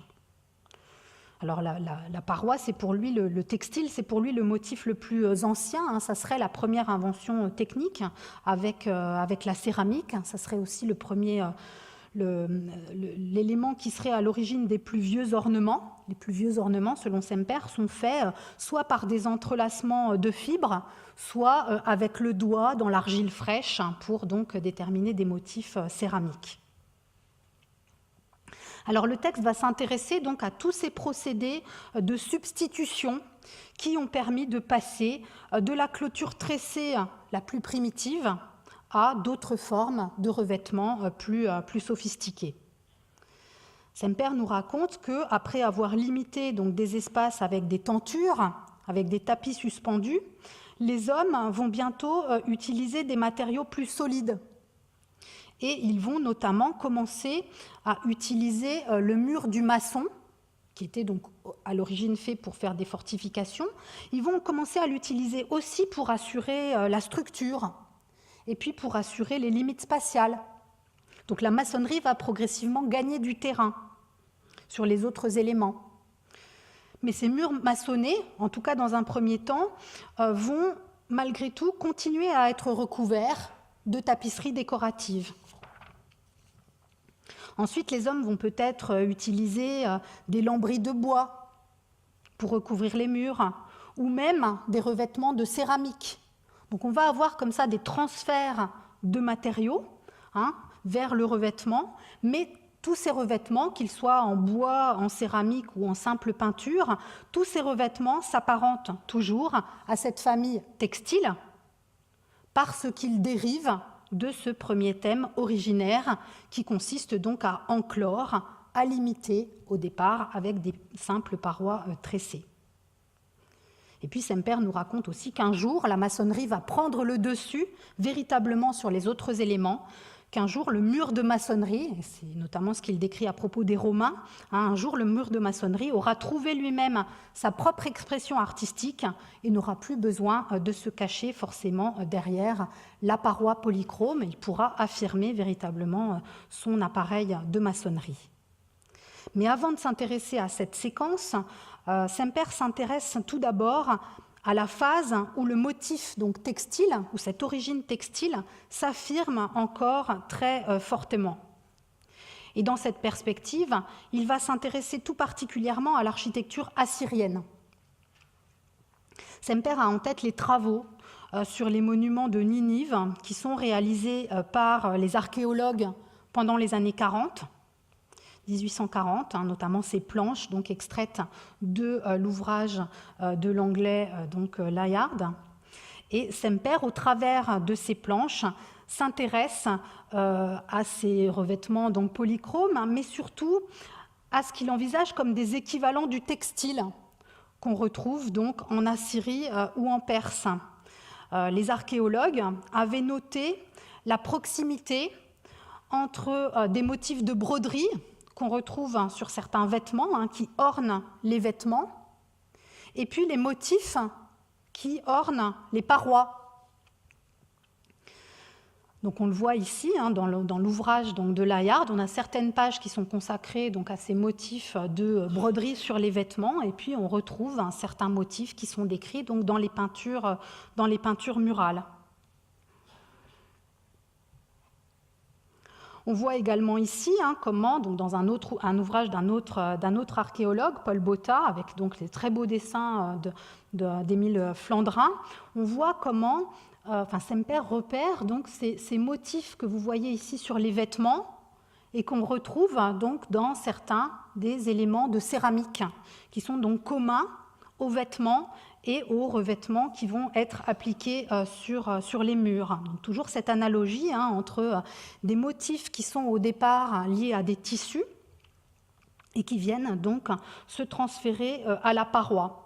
Alors la paroi, c'est pour lui le textile, c'est pour lui le motif le plus ancien. Ça serait la première invention technique avec la céramique. Ça serait aussi le premier l'élément qui serait à l'origine des plus vieux ornements. Les plus vieux ornements, selon Semper, sont faits soit par des entrelacements de fibres, soit avec le doigt dans l'argile fraîche pour donc déterminer des motifs céramiques. Alors le texte va s'intéresser donc à tous ces procédés de substitution qui ont permis de passer de la clôture tressée la plus primitive à d'autres formes de revêtements plus sophistiquées. Semper nous raconte qu'après avoir limité donc des espaces avec des tentures, avec des tapis suspendus, les hommes vont bientôt utiliser des matériaux plus solides. Et ils vont notamment commencer à utiliser le mur du maçon, qui était donc à l'origine fait pour faire des fortifications. Ils vont commencer à l'utiliser aussi pour assurer la structure et puis pour assurer les limites spatiales. Donc la maçonnerie va progressivement gagner du terrain sur les autres éléments. Mais ces murs maçonnés, en tout cas dans un premier temps, vont malgré tout continuer à être recouverts de tapisseries décoratives. Ensuite, les hommes vont peut-être utiliser des lambris de bois pour recouvrir les murs, ou même des revêtements de céramique. Donc on va avoir comme ça des transferts de matériaux vers le revêtement, mais tous ces revêtements, qu'ils soient en bois, en céramique ou en simple peinture, tous ces revêtements s'apparentent toujours à cette famille textile parce qu'ils dérivent de ce premier thème originaire qui consiste donc à enclore, à limiter au départ avec des simples parois tressées. Et puis Semper nous raconte aussi qu'un jour, la maçonnerie va prendre le dessus véritablement sur les autres éléments, qu'un jour le mur de maçonnerie, et c'est notamment ce qu'il décrit à propos des Romains, un jour le mur de maçonnerie aura trouvé lui-même sa propre expression artistique et n'aura plus besoin de se cacher forcément derrière la paroi polychrome, il pourra affirmer véritablement son appareil de maçonnerie. Mais avant de s'intéresser à cette séquence, Semper s'intéresse tout d'abord à la phase où le motif donc textile, ou cette origine textile, s'affirme encore très fortement. Et dans cette perspective, il va s'intéresser tout particulièrement à l'architecture assyrienne. Semper a en tête les travaux sur les monuments de Ninive qui sont réalisés par les archéologues pendant les années 1840, notamment ces planches donc extraites de l'ouvrage de l'anglais Layard. Et Semper, au travers de ces planches, s'intéresse à ces revêtements donc polychromes, mais surtout à ce qu'il envisage comme des équivalents du textile qu'on retrouve donc en Assyrie ou en Perse. Les archéologues avaient noté la proximité entre des motifs de broderie qu'on retrouve sur certains vêtements, qui ornent les vêtements, et puis les motifs qui ornent les parois. Donc on le voit ici, dans l'ouvrage de Layard, on a certaines pages qui sont consacrées donc, à ces motifs de broderie sur les vêtements, et puis on retrouve certains motifs qui sont décrits donc, dans les peintures murales. On voit également ici comment, donc dans un ouvrage d'un autre archéologue, Paul Botta, avec donc les très beaux dessins d'Émile Flandrin, on voit comment Semper repère donc ces motifs que vous voyez ici sur les vêtements et qu'on retrouve donc dans certains des éléments de céramique qui sont donc communs aux vêtements et aux revêtements qui vont être appliqués sur les murs. Donc, toujours cette analogie entre des motifs qui sont au départ liés à des tissus et qui viennent donc se transférer à la paroi.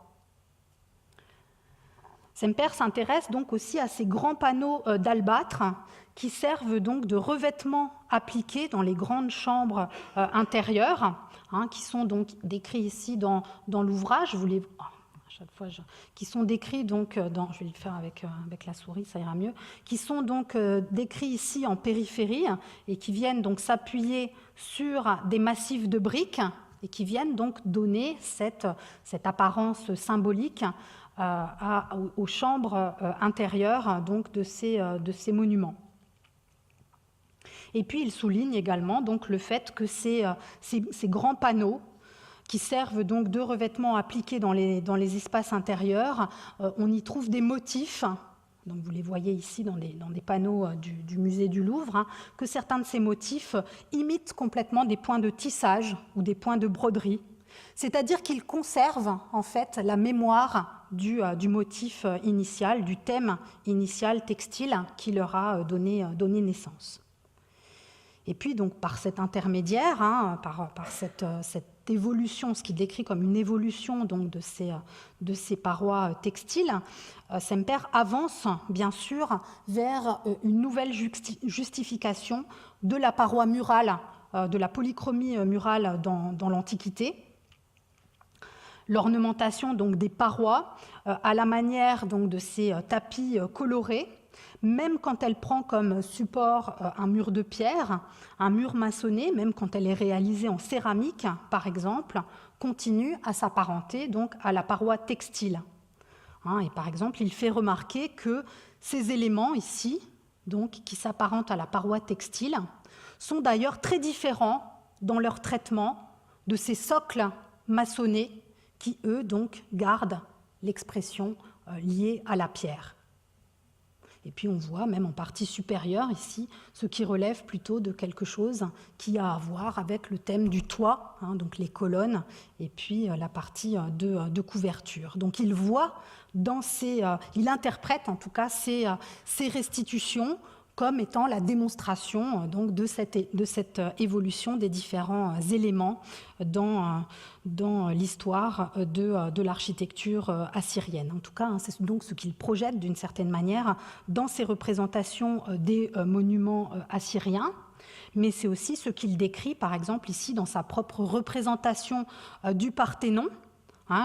Semper s'intéresse donc aussi à ces grands panneaux d'albâtre qui servent donc de revêtements appliqués dans les grandes chambres intérieures, qui sont donc décrits ici dans l'ouvrage. Qui sont décrits donc je vais le faire avec la souris, ça ira mieux, qui sont donc décrits ici en périphérie et qui viennent donc s'appuyer sur des massifs de briques et qui viennent donc donner cette apparence symbolique aux chambres intérieures donc de ces monuments. Et puis il souligne également donc, le fait que ces grands panneaux qui servent donc de revêtements appliqués dans les espaces intérieurs, on y trouve des motifs, donc vous les voyez ici dans des panneaux du musée du Louvre, que certains de ces motifs imitent complètement des points de tissage ou des points de broderie. C'est-à-dire qu'ils conservent en fait la mémoire du motif initial, du thème initial textile qui leur a donné naissance. Et puis donc par cet intermédiaire, par cette évolution, ce qu'il décrit comme une évolution donc, de ces parois textiles, Semper avance bien sûr vers une nouvelle justification de la paroi murale, de la polychromie murale dans l'Antiquité. L'ornementation donc, des parois à la manière donc, de ces tapis colorés, même quand elle prend comme support un mur de pierre, un mur maçonné, même quand elle est réalisée en céramique, par exemple, continue à s'apparenter donc à la paroi textile. Et par exemple, il fait remarquer que ces éléments ici, donc, qui s'apparentent à la paroi textile, sont d'ailleurs très différents dans leur traitement de ces socles maçonnés qui, eux, donc, gardent l'expression liée à la pierre. Et puis on voit même en partie supérieure ici ce qui relève plutôt de quelque chose qui a à voir avec le thème du toit, donc les colonnes, et puis la partie de couverture. Donc il voit il interprète en tout cas ces restitutions comme étant la démonstration donc, de cette évolution des différents éléments dans l'histoire de l'architecture assyrienne. En tout cas, c'est donc ce qu'il projette d'une certaine manière dans ses représentations des monuments assyriens, mais c'est aussi ce qu'il décrit, par exemple, ici dans sa propre représentation du Parthénon,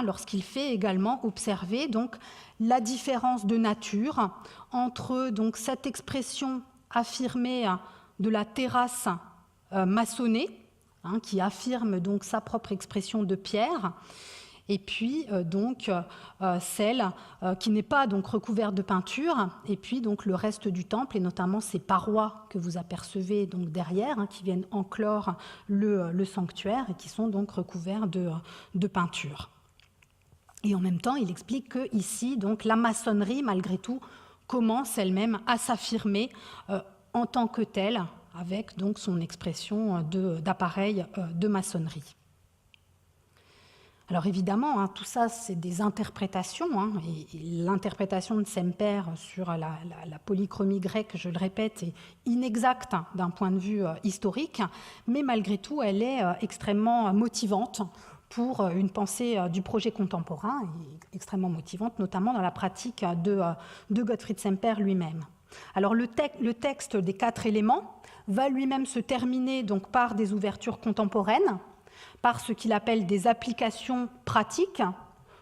lorsqu'il fait également observer donc, la différence de nature entre donc, cette expression affirmée de la terrasse maçonnée, qui affirme donc sa propre expression de pierre, et puis donc celle qui n'est pas donc recouverte de peinture, et puis donc le reste du temple, et notamment ces parois que vous apercevez donc derrière, qui viennent enclore le sanctuaire et qui sont donc recouverts de peinture. Et en même temps, il explique que ici, donc, la maçonnerie, malgré tout, commence elle-même à s'affirmer en tant que telle, avec donc son expression d'appareil de maçonnerie. Alors évidemment, tout ça, c'est des interprétations, et l'interprétation de Semper sur la polychromie grecque, je le répète, est inexacte d'un point de vue historique, mais malgré tout, elle est extrêmement motivante pour une pensée du projet contemporain, et extrêmement motivante, notamment dans la pratique de Gottfried Semper lui-même. Alors le texte des 4 éléments va lui-même se terminer donc, par des ouvertures contemporaines, par ce qu'il appelle des applications pratiques,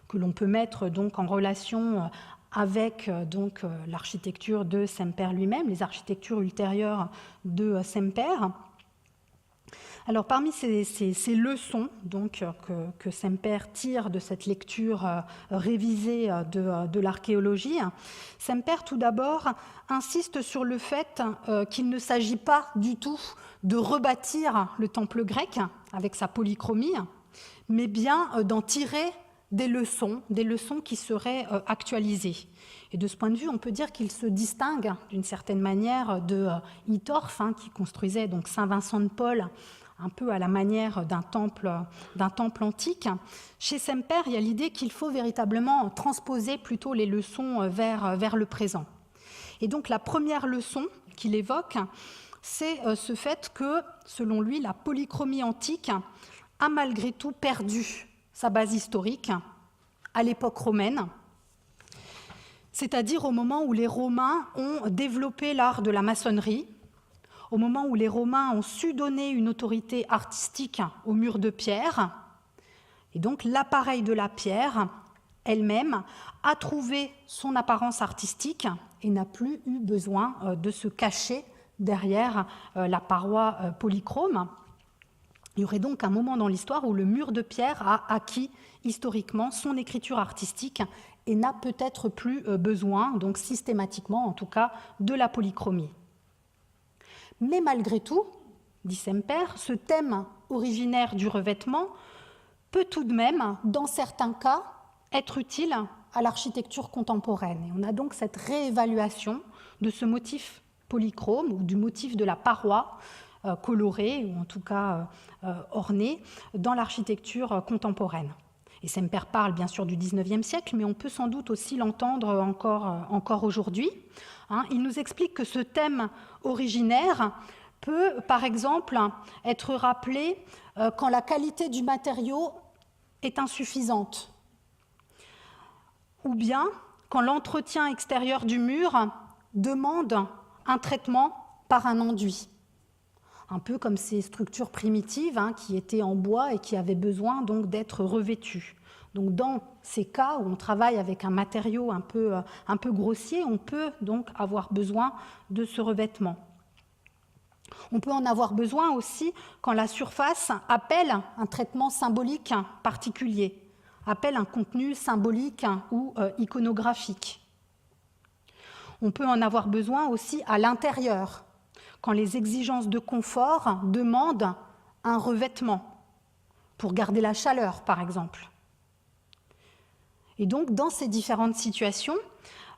que l'on peut mettre donc, en relation avec donc, l'architecture de Semper lui-même, les architectures ultérieures de Semper. Alors, parmi ces leçons donc, que Semper tire de cette lecture révisée de l'archéologie, Semper, tout d'abord, insiste sur le fait qu'il ne s'agit pas du tout de rebâtir le temple grec avec sa polychromie, mais bien d'en tirer des leçons qui seraient actualisées. Et de ce point de vue, on peut dire qu'il se distingue d'une certaine manière de Hittorf, qui construisait donc Saint-Vincent de Paul, un peu à la manière d'un temple antique. Chez Semper, il y a l'idée qu'il faut véritablement transposer plutôt les leçons vers le présent. Et donc la première leçon qu'il évoque, c'est ce fait que, selon lui, la polychromie antique a malgré tout perdu sa base historique à l'époque romaine, c'est-à-dire au moment où les Romains ont développé l'art de la maçonnerie, au moment où les Romains ont su donner une autorité artistique aux murs de pierre, et donc l'appareil de la pierre elle-même a trouvé son apparence artistique et n'a plus eu besoin de se cacher derrière la paroi polychrome. Il y aurait donc un moment dans l'histoire où le mur de pierre a acquis historiquement son écriture artistique et n'a peut-être plus besoin, donc systématiquement en tout cas, de la polychromie. Mais malgré tout, dit Semper, ce thème originaire du revêtement peut tout de même, dans certains cas, être utile à l'architecture contemporaine. Et on a donc cette réévaluation de ce motif polychrome, ou du motif de la paroi colorée, ou en tout cas ornée, dans l'architecture contemporaine. Et Semper parle bien sûr du XIXe siècle, mais on peut sans doute aussi l'entendre encore aujourd'hui. Il nous explique que ce thème originaire peut, par exemple, être rappelé quand la qualité du matériau est insuffisante, ou bien quand l'entretien extérieur du mur demande un traitement par un enduit. Un peu comme ces structures primitives qui étaient en bois et qui avaient besoin donc d'être revêtues. Donc dans ces cas où on travaille avec un matériau un peu grossier, on peut donc avoir besoin de ce revêtement. On peut en avoir besoin aussi quand la surface appelle un traitement symbolique particulier, appelle un contenu symbolique ou iconographique. On peut en avoir besoin aussi à l'intérieur, quand les exigences de confort demandent un revêtement, pour garder la chaleur, par exemple. Et donc, dans ces différentes situations,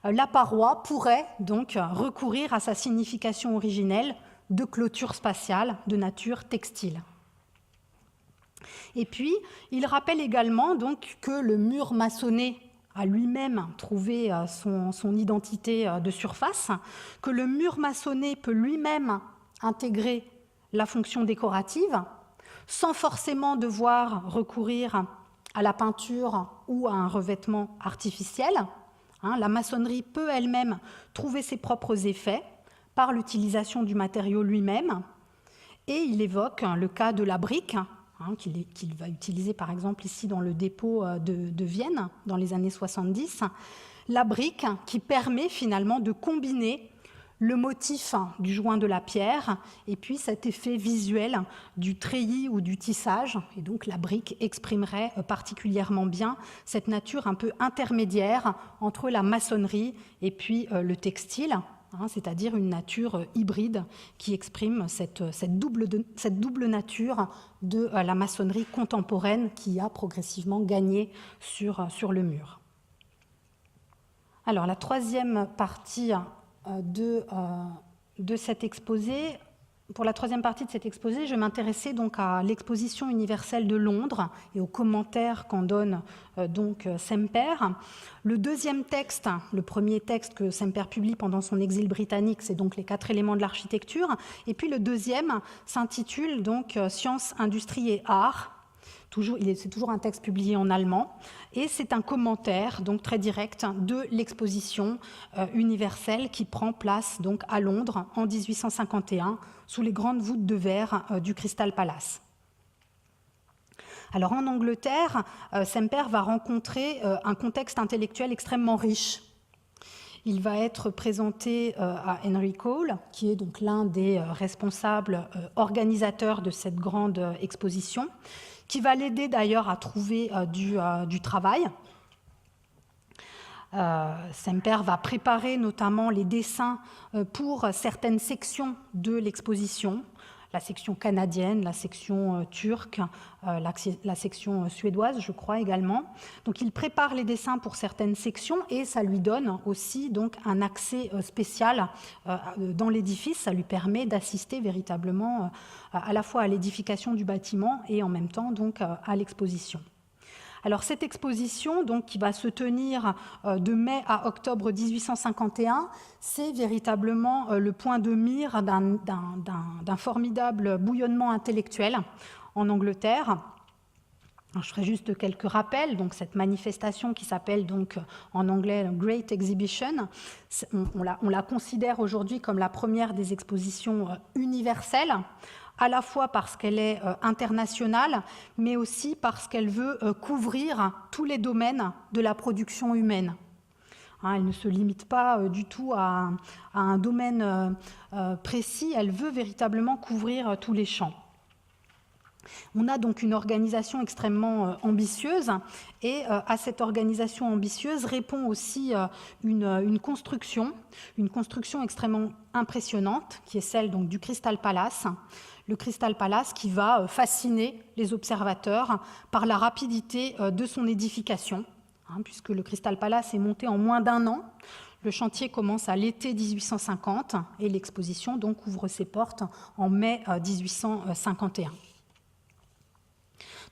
la paroi pourrait donc recourir à sa signification originelle de clôture spatiale de nature textile. Et puis, il rappelle également donc, que le mur maçonné a lui-même trouvé son identité de surface, que le mur maçonné peut lui-même intégrer la fonction décorative, sans forcément devoir recourir à la peinture ou à un revêtement artificiel. La maçonnerie peut elle-même trouver ses propres effets par l'utilisation du matériau lui-même, et il évoque le cas de la brique, qu'il va utiliser par exemple ici dans le dépôt de Vienne dans les années 70, la brique qui permet finalement de combiner le motif du joint de la pierre et puis cet effet visuel du treillis ou du tissage. Et donc la brique exprimerait particulièrement bien cette nature un peu intermédiaire entre la maçonnerie et puis le textile, c'est-à-dire une nature hybride qui exprime cette double nature de la maçonnerie contemporaine qui a progressivement gagné sur le mur. Alors la troisième partie de cet exposé, pour la troisième partie de cet exposé, je m'intéressais donc à l'exposition universelle de Londres et aux commentaires qu'en donne donc Semper. Le deuxième texte, le premier texte que Semper publie pendant son exil britannique, c'est donc les 4 éléments de l'architecture. Et puis le deuxième s'intitule donc Sciences, industrie et art. C'est toujours un texte publié en allemand, et c'est un commentaire donc très direct de l'exposition universelle qui prend place donc à Londres en 1851 sous les grandes voûtes de verre du Crystal Palace. Alors en Angleterre, Semper va rencontrer un contexte intellectuel extrêmement riche. Il va être présenté à Henry Cole, qui est donc l'un des responsables organisateurs de cette grande exposition, qui va l'aider d'ailleurs à trouver du travail. Semper va préparer notamment les dessins pour certaines sections de l'exposition, la section canadienne, la section turque, la section suédoise, je crois également. Donc il prépare les dessins pour certaines sections et ça lui donne aussi donc un accès spécial dans l'édifice. Ça lui permet d'assister véritablement à la fois à l'édification du bâtiment et en même temps donc à l'exposition. Alors cette exposition, donc, qui va se tenir de mai à octobre 1851, c'est véritablement le point de mire d'un formidable bouillonnement intellectuel en Angleterre. Alors, je ferai juste quelques rappels. Donc, cette manifestation qui s'appelle donc en anglais Great Exhibition, on la considère aujourd'hui comme la première des expositions universelles, à la fois parce qu'elle est internationale, mais aussi parce qu'elle veut couvrir tous les domaines de la production humaine. Elle ne se limite pas du tout à un domaine précis, elle veut véritablement couvrir tous les champs. On a donc une organisation extrêmement ambitieuse et à cette organisation ambitieuse répond aussi une construction extrêmement impressionnante qui est celle donc, du Crystal Palace. Le Crystal Palace qui va fasciner les observateurs par la rapidité de son édification, puisque le Crystal Palace est monté en moins d'1 an. Le chantier commence à l'été 1850 et l'exposition donc ouvre ses portes en mai 1851.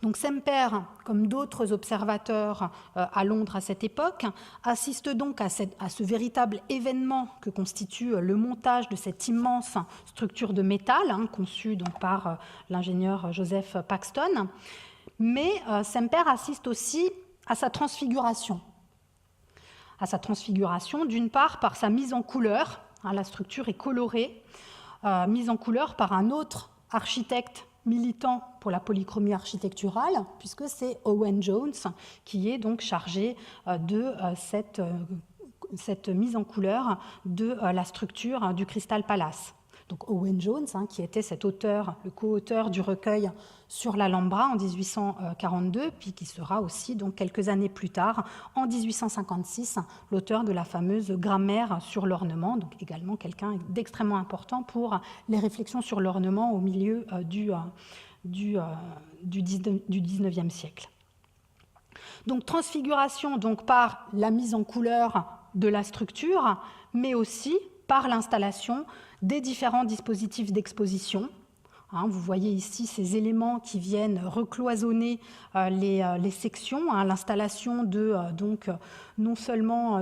Donc Semper, comme d'autres observateurs à Londres à cette époque, assiste donc à ce véritable événement que constitue le montage de cette immense structure de métal, conçue donc par l'ingénieur Joseph Paxton. Mais Semper assiste aussi à sa transfiguration. D'une part par sa mise en couleur, la structure est colorée, mise en couleur par un autre architecte militant pour la polychromie architecturale, puisque c'est Owen Jones qui est donc chargé de cette mise en couleur de la structure du Crystal Palace. Donc Owen Jones, qui était cet auteur, le co-auteur du recueil sur l'Alhambra en 1842, puis qui sera aussi donc quelques années plus tard, en 1856, l'auteur de la fameuse grammaire sur l'ornement, donc également quelqu'un d'extrêmement important pour les réflexions sur l'ornement au milieu du 19e siècle. Donc transfiguration donc, par la mise en couleur de la structure, mais aussi par l'installation des différents dispositifs d'exposition. Vous voyez ici ces éléments qui viennent recloisonner les sections, l'installation de donc non seulement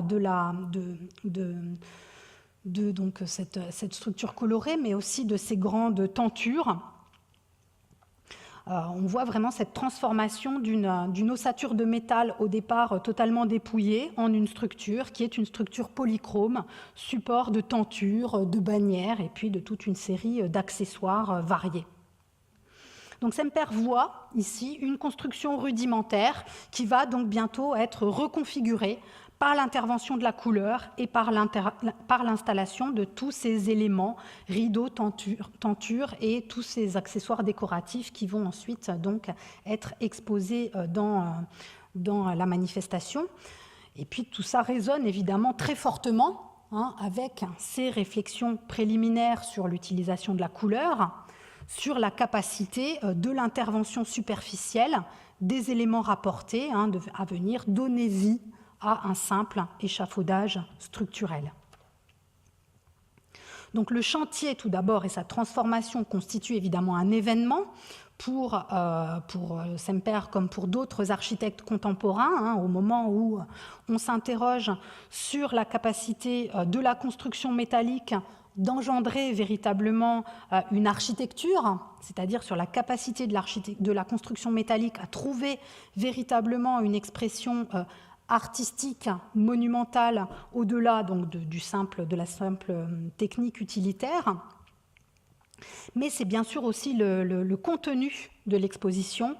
donc cette structure colorée, mais aussi de ces grandes tentures. On voit vraiment cette transformation d'une ossature de métal au départ totalement dépouillée en une structure qui est une structure polychrome, support de tentures, de bannières et puis de toute une série d'accessoires variés. Donc Semper voit ici une construction rudimentaire qui va donc bientôt être reconfigurée par l'intervention de la couleur et par l'installation de tous ces éléments, rideaux, tentures et tous ces accessoires décoratifs qui vont ensuite donc être exposés dans la manifestation. Et puis tout ça résonne évidemment très fortement avec ces réflexions préliminaires sur l'utilisation de la couleur, sur la capacité de l'intervention superficielle des éléments rapportés à venir donner vie à un simple échafaudage structurel. Donc le chantier, tout d'abord, et sa transformation constituent évidemment un événement pour Semper comme pour d'autres architectes contemporains, au moment où on s'interroge sur la capacité de la construction métallique d'engendrer véritablement une architecture, c'est-à-dire sur la capacité de la construction métallique à trouver véritablement une expression artistique, monumentale, au-delà donc de la simple technique utilitaire. Mais c'est bien sûr aussi le contenu de l'exposition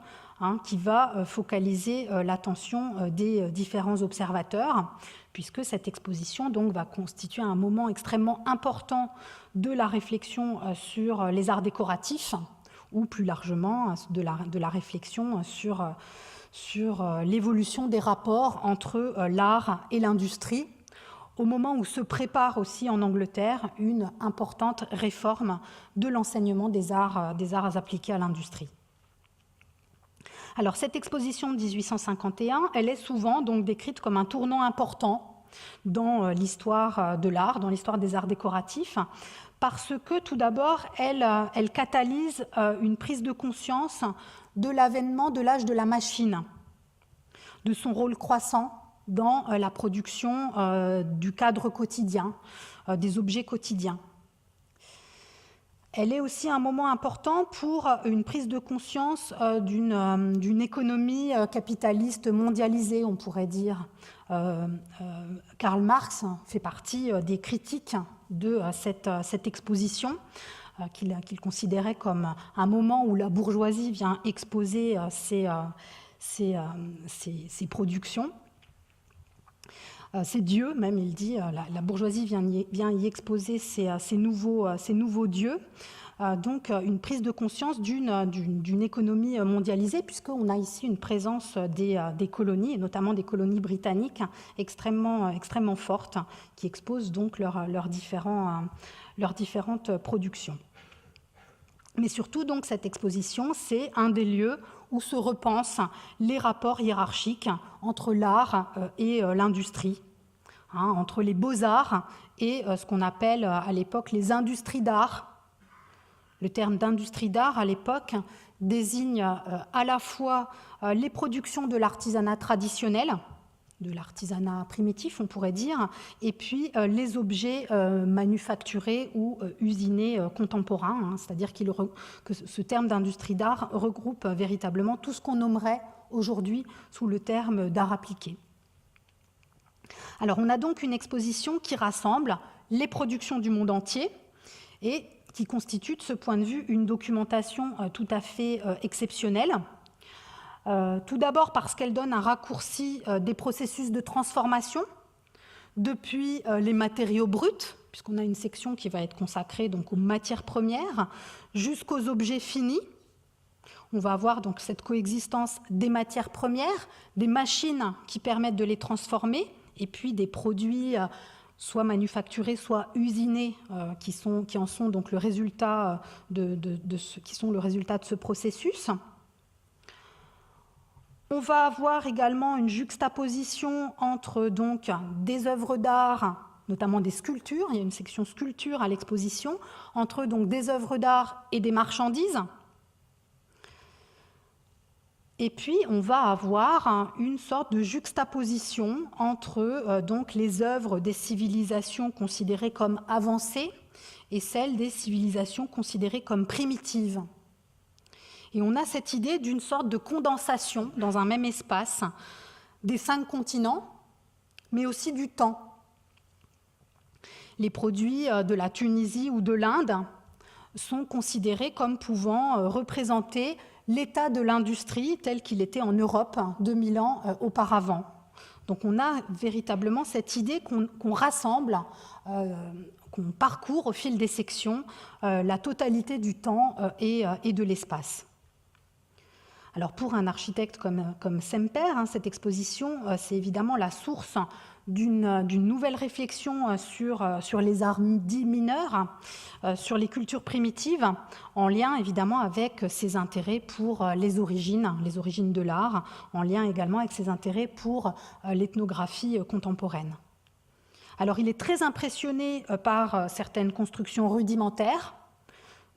qui va focaliser l'attention des différents observateurs, puisque cette exposition donc, va constituer un moment extrêmement important de la réflexion sur les arts décoratifs, ou plus largement de la réflexion sur l'évolution des rapports entre l'art et l'industrie, au moment où se prépare aussi en Angleterre une importante réforme de l'enseignement des arts appliqués à l'industrie. Alors cette exposition de 1851, elle est souvent donc décrite comme un tournant important dans l'histoire de l'art, dans l'histoire des arts décoratifs, parce que tout d'abord, elle catalyse une prise de conscience de l'avènement de l'âge de la machine, de son rôle croissant dans la production du cadre quotidien, des objets quotidiens. Elle est aussi un moment important pour une prise de conscience d'une économie capitaliste mondialisée, on pourrait dire. Karl Marx fait partie des critiques de cette exposition, qu'il considérait comme un moment où la bourgeoisie vient exposer ses productions. ses dieux, même il dit, la bourgeoisie vient y exposer ses nouveaux dieux. Donc une prise de conscience d'une économie mondialisée, puisqu'on a ici une présence des colonies, et notamment des colonies britanniques, extrêmement fortes, qui exposent donc leurs différentes productions. Mais surtout, donc, cette exposition, c'est un des lieux où se repensent les rapports hiérarchiques entre l'art et l'industrie, entre les beaux-arts et ce qu'on appelle à l'époque les industries d'art. Le terme d'industrie d'art, à l'époque, désigne à la fois les productions de l'artisanat traditionnel, de l'artisanat primitif, on pourrait dire, et puis les objets manufacturés ou usinés contemporains, c'est-à-dire que ce terme d'industrie d'art regroupe véritablement tout ce qu'on nommerait aujourd'hui sous le terme d'art appliqué. Alors, on a donc une exposition qui rassemble les productions du monde entier et qui constitue de ce point de vue une documentation tout à fait exceptionnelle. Tout d'abord parce qu'elle donne un raccourci des processus de transformation depuis les matériaux bruts, puisqu'on a une section qui va être consacrée donc aux matières premières, jusqu'aux objets finis. On va avoir donc cette coexistence des matières premières, des machines qui permettent de les transformer, et puis des produits soit manufacturés, soit usinés, qui en sont donc le résultat qui sont le résultat de ce processus. On va avoir également une juxtaposition entre donc des œuvres d'art, notamment des sculptures, il y a une section sculpture à l'exposition, entre donc des œuvres d'art et des marchandises. Et puis, on va avoir une sorte de juxtaposition entre donc les œuvres des civilisations considérées comme avancées et celles des civilisations considérées comme primitives. Et on a cette idée d'une sorte de condensation dans un même espace des 5 continents, mais aussi du temps. Les produits de la Tunisie ou de l'Inde sont considérés comme pouvant représenter l'état de l'industrie tel qu'il était en Europe 2000 ans auparavant. Donc on a véritablement cette idée qu'on rassemble, qu'on parcourt au fil des sections la totalité du temps et de l'espace. Alors pour un architecte comme Semper, cette exposition, c'est évidemment la source d'une nouvelle réflexion sur les arts dits mineurs, sur les cultures primitives, en lien évidemment avec ses intérêts pour les origines de l'art, en lien également avec ses intérêts pour l'ethnographie contemporaine. Alors il est très impressionné par certaines constructions rudimentaires,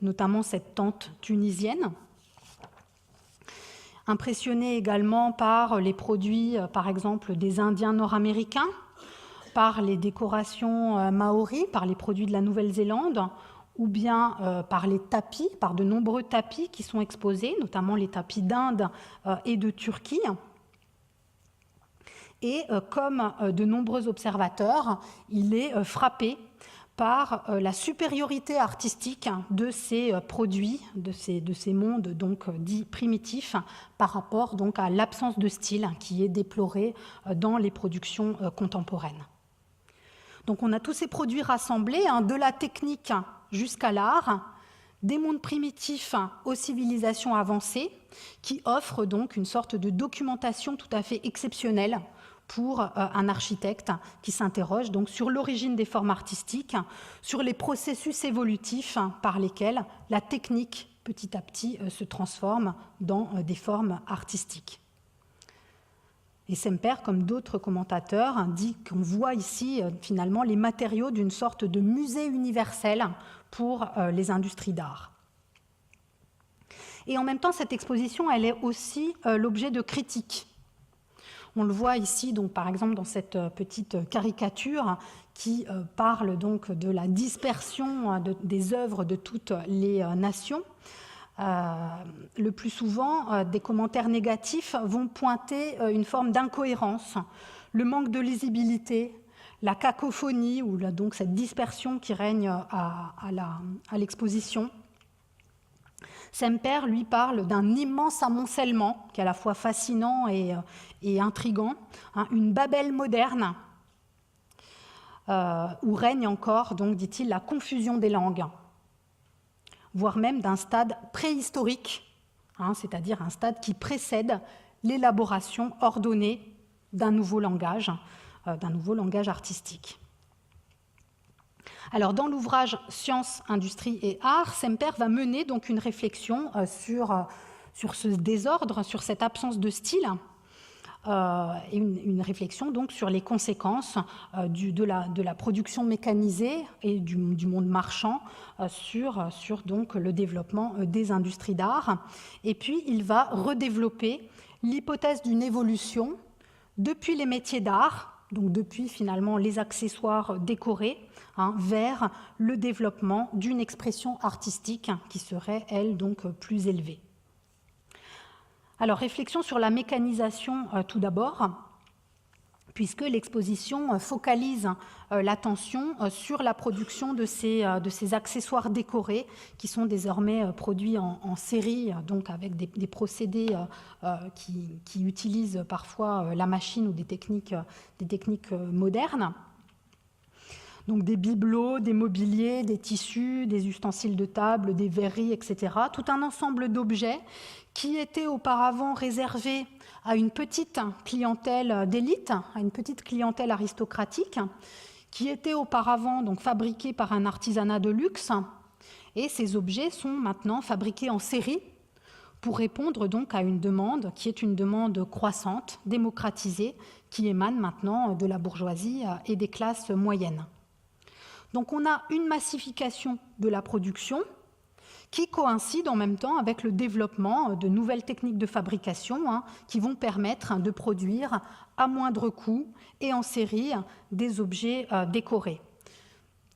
notamment cette tente tunisienne, impressionné également par les produits, par exemple, des Indiens nord-américains, par les décorations maoris, par les produits de la Nouvelle-Zélande, ou bien par les tapis, par de nombreux tapis qui sont exposés, notamment les tapis d'Inde et de Turquie. Et comme de nombreux observateurs, il est frappé par la supériorité artistique de ces produits, de ces mondes donc dits primitifs, par rapport donc à l'absence de style qui est déplorée dans les productions contemporaines. Donc on a tous ces produits rassemblés, de la technique jusqu'à l'art, des mondes primitifs aux civilisations avancées, qui offrent donc une sorte de documentation tout à fait exceptionnelle pour un architecte qui s'interroge donc sur l'origine des formes artistiques, sur les processus évolutifs par lesquels la technique petit à petit se transforme dans des formes artistiques. Et Semper, comme d'autres commentateurs, dit qu'on voit ici finalement les matériaux d'une sorte de musée universel pour les industries d'art. Et en même temps, cette exposition, elle est aussi l'objet de critiques. On le voit ici, donc, par exemple, dans cette petite caricature qui parle donc de la dispersion des œuvres de toutes les nations. Le plus souvent, des commentaires négatifs vont pointer une forme d'incohérence, le manque de lisibilité, la cacophonie, ou donc cette dispersion qui règne à l'exposition. Semper, lui, parle d'un immense amoncellement qui est à la fois fascinant et intrigant, une Babel moderne où règne encore, donc, dit-il, la confusion des langues, voire même d'un stade préhistorique, c'est-à-dire un stade qui précède l'élaboration ordonnée d'un nouveau langage artistique. Alors, dans l'ouvrage Sciences, Industrie et Art, Semper va mener donc une réflexion sur ce désordre, sur cette absence de style, et une réflexion donc sur les conséquences de la production mécanisée et du monde marchand sur donc le développement des industries d'art. Et puis, il va redévelopper l'hypothèse d'une évolution depuis les métiers d'art, donc depuis finalement les accessoires décorés, vers le développement d'une expression artistique qui serait, elle, donc plus élevée. Alors, réflexion sur la mécanisation tout d'abord, puisque l'exposition focalise l'attention sur la production de ces accessoires décorés qui sont désormais produits en série, donc avec des procédés qui utilisent parfois la machine ou des techniques modernes. Donc des bibelots, des mobiliers, des tissus, des ustensiles de table, des verreries, etc. Tout un ensemble d'objets qui étaient auparavant réservés à une petite clientèle d'élite, à une petite clientèle aristocratique, qui étaient auparavant donc fabriqués par un artisanat de luxe. Et ces objets sont maintenant fabriqués en série pour répondre donc à une demande qui est une demande croissante, démocratisée, qui émane maintenant de la bourgeoisie et des classes moyennes. Donc on a une massification de la production qui coïncide en même temps avec le développement de nouvelles techniques de fabrication qui vont permettre de produire à moindre coût et en série des objets décorés.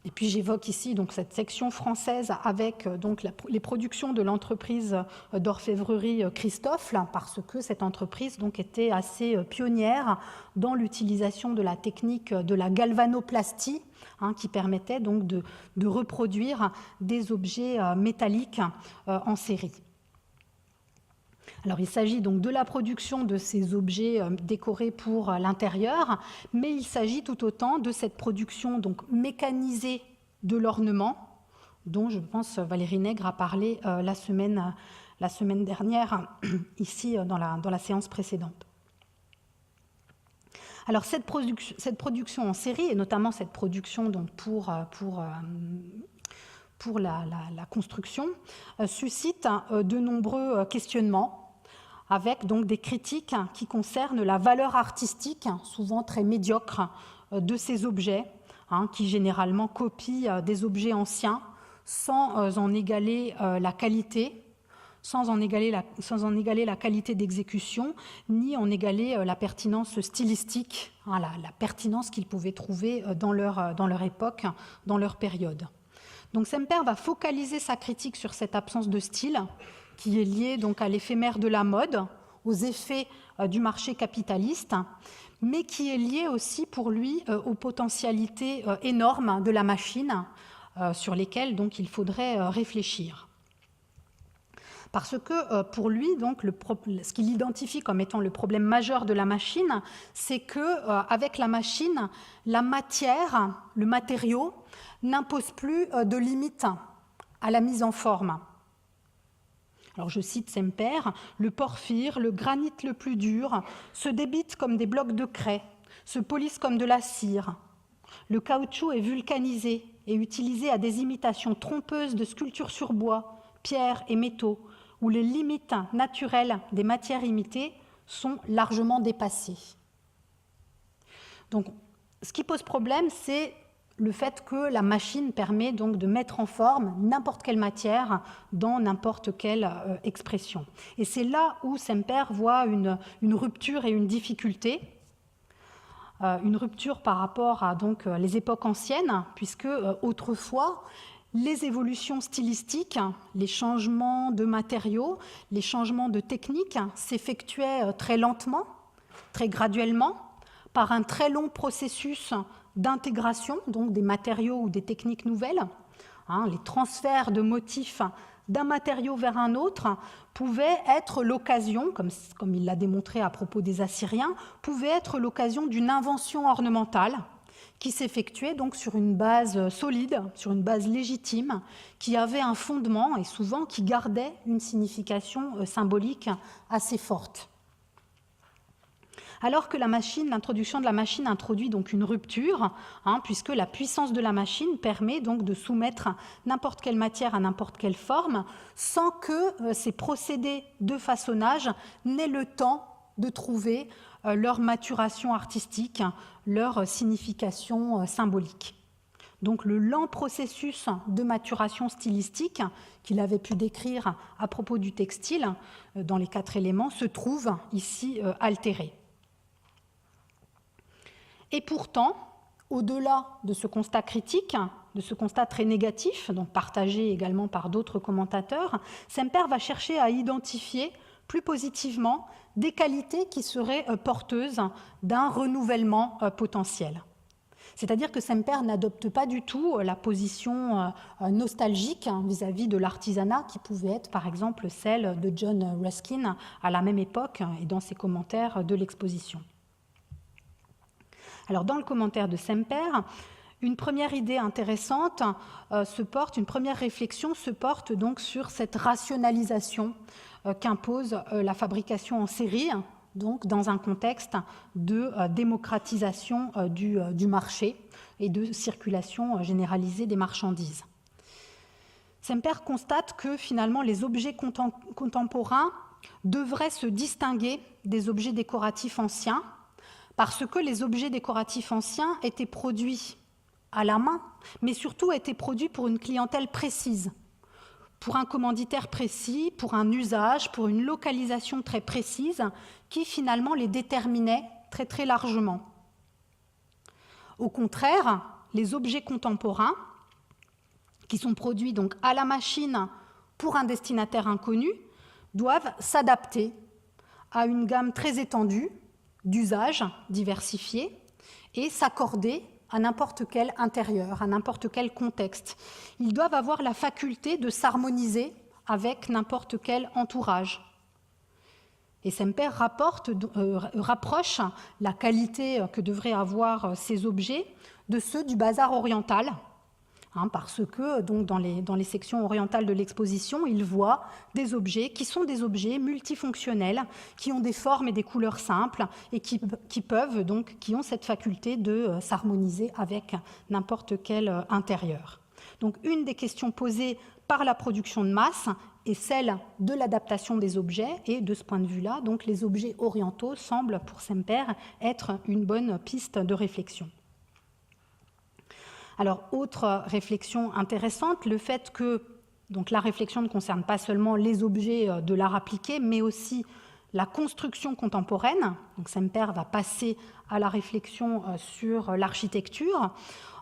Et puis j'évoque ici donc cette section française avec donc les productions de l'entreprise d'orfèvrerie Christophe, parce que cette entreprise donc était assez pionnière dans l'utilisation de la technique de la galvanoplastie, qui permettait donc de reproduire des objets métalliques en série. Alors, il s'agit donc de la production de ces objets décorés pour l'intérieur, mais il s'agit tout autant de cette production donc mécanisée de l'ornement, dont je pense Valérie Nègre a parlé la semaine dernière, ici dans la séance précédente. Alors, cette production en série, et notamment cette production donc pour la construction, suscite de nombreux questionnements, avec donc des critiques qui concernent la valeur artistique, souvent très médiocre, de ces objets, qui généralement copient des objets anciens sans en égaler la qualité, sans en égaler la qualité d'exécution, ni en égaler la pertinence stylistique, la pertinence qu'ils pouvaient trouver dans leur époque, dans leur période. Donc Semper va focaliser sa critique sur cette absence de style, qui est liée donc à l'éphémère de la mode, aux effets du marché capitaliste, mais qui est liée aussi pour lui aux potentialités énormes de la machine, sur lesquelles donc il faudrait réfléchir. Parce que pour lui, donc, ce qu'il identifie comme étant le problème majeur de la machine, c'est qu'avec la machine, la matière, le matériau, n'impose plus de limites à la mise en forme. Alors je cite Semper, « Le porphyre, le granit le plus dur, se débitent comme des blocs de craie, se polissent comme de la cire. Le caoutchouc est vulcanisé et utilisé à des imitations trompeuses de sculptures sur bois, pierres et métaux, où les limites naturelles des matières imitées sont largement dépassées. » Donc, ce qui pose problème, c'est le fait que la machine permet donc de mettre en forme n'importe quelle matière dans n'importe quelle expression. Et c'est là où Semper voit une rupture et une difficulté. Une rupture par rapport à donc, les époques anciennes, puisque autrefois, les évolutions stylistiques, les changements de matériaux, les changements de techniques s'effectuaient très lentement, très graduellement, par un très long processus d'intégration, donc des matériaux ou des techniques nouvelles. Les transferts de motifs d'un matériau vers un autre pouvaient être l'occasion, comme il l'a démontré à propos des Assyriens, pouvaient être l'occasion d'une invention ornementale qui s'effectuait donc sur une base solide, sur une base légitime, qui avait un fondement et souvent qui gardait une signification symbolique assez forte. Alors que l'introduction de la machine introduit donc une rupture, puisque la puissance de la machine permet donc de soumettre n'importe quelle matière à n'importe quelle forme, sans que ces procédés de façonnage n'aient le temps de trouver leur maturation artistique, leur signification symbolique. Donc le lent processus de maturation stylistique qu'il avait pu décrire à propos du textile dans les 4 éléments se trouve ici altéré. Et pourtant, au-delà de ce constat critique, de ce constat très négatif, donc partagé également par d'autres commentateurs, Semper va chercher à identifier plus positivement des qualités qui seraient porteuses d'un renouvellement potentiel. C'est-à-dire que Semper n'adopte pas du tout la position nostalgique vis-à-vis de l'artisanat qui pouvait être par exemple celle de John Ruskin à la même époque et dans ses commentaires de l'exposition. Alors dans le commentaire de Semper, une première idée intéressante une première réflexion se porte donc sur cette rationalisation qu'impose la fabrication en série, donc dans un contexte de démocratisation du marché et de circulation généralisée des marchandises. Semper constate que finalement les objets contemporains devraient se distinguer des objets décoratifs anciens parce que les objets décoratifs anciens étaient produits à la main, mais surtout étaient produits pour une clientèle précise, pour un commanditaire précis, pour un usage, pour une localisation très précise qui finalement les déterminait très très largement. Au contraire, les objets contemporains, qui sont produits donc à la machine pour un destinataire inconnu, doivent s'adapter à une gamme très étendue d'usages diversifiés et s'accorder à n'importe quel intérieur, à n'importe quel contexte. Ils doivent avoir la faculté de s'harmoniser avec n'importe quel entourage. Et Semper rapproche la qualité que devraient avoir ces objets de ceux du bazar oriental, parce que donc, dans les sections orientales de l'exposition, il voit des objets qui sont des objets multifonctionnels, qui ont des formes et des couleurs simples et qui ont cette faculté de s'harmoniser avec n'importe quel intérieur. Donc une des questions posées par la production de masse est celle de l'adaptation des objets, et de ce point de vue-là, donc les objets orientaux semblent pour Semper être une bonne piste de réflexion. Alors, autre réflexion intéressante, le fait que donc, la réflexion ne concerne pas seulement les objets de l'art appliqué, mais aussi la construction contemporaine. Donc, Semper va passer à la réflexion sur l'architecture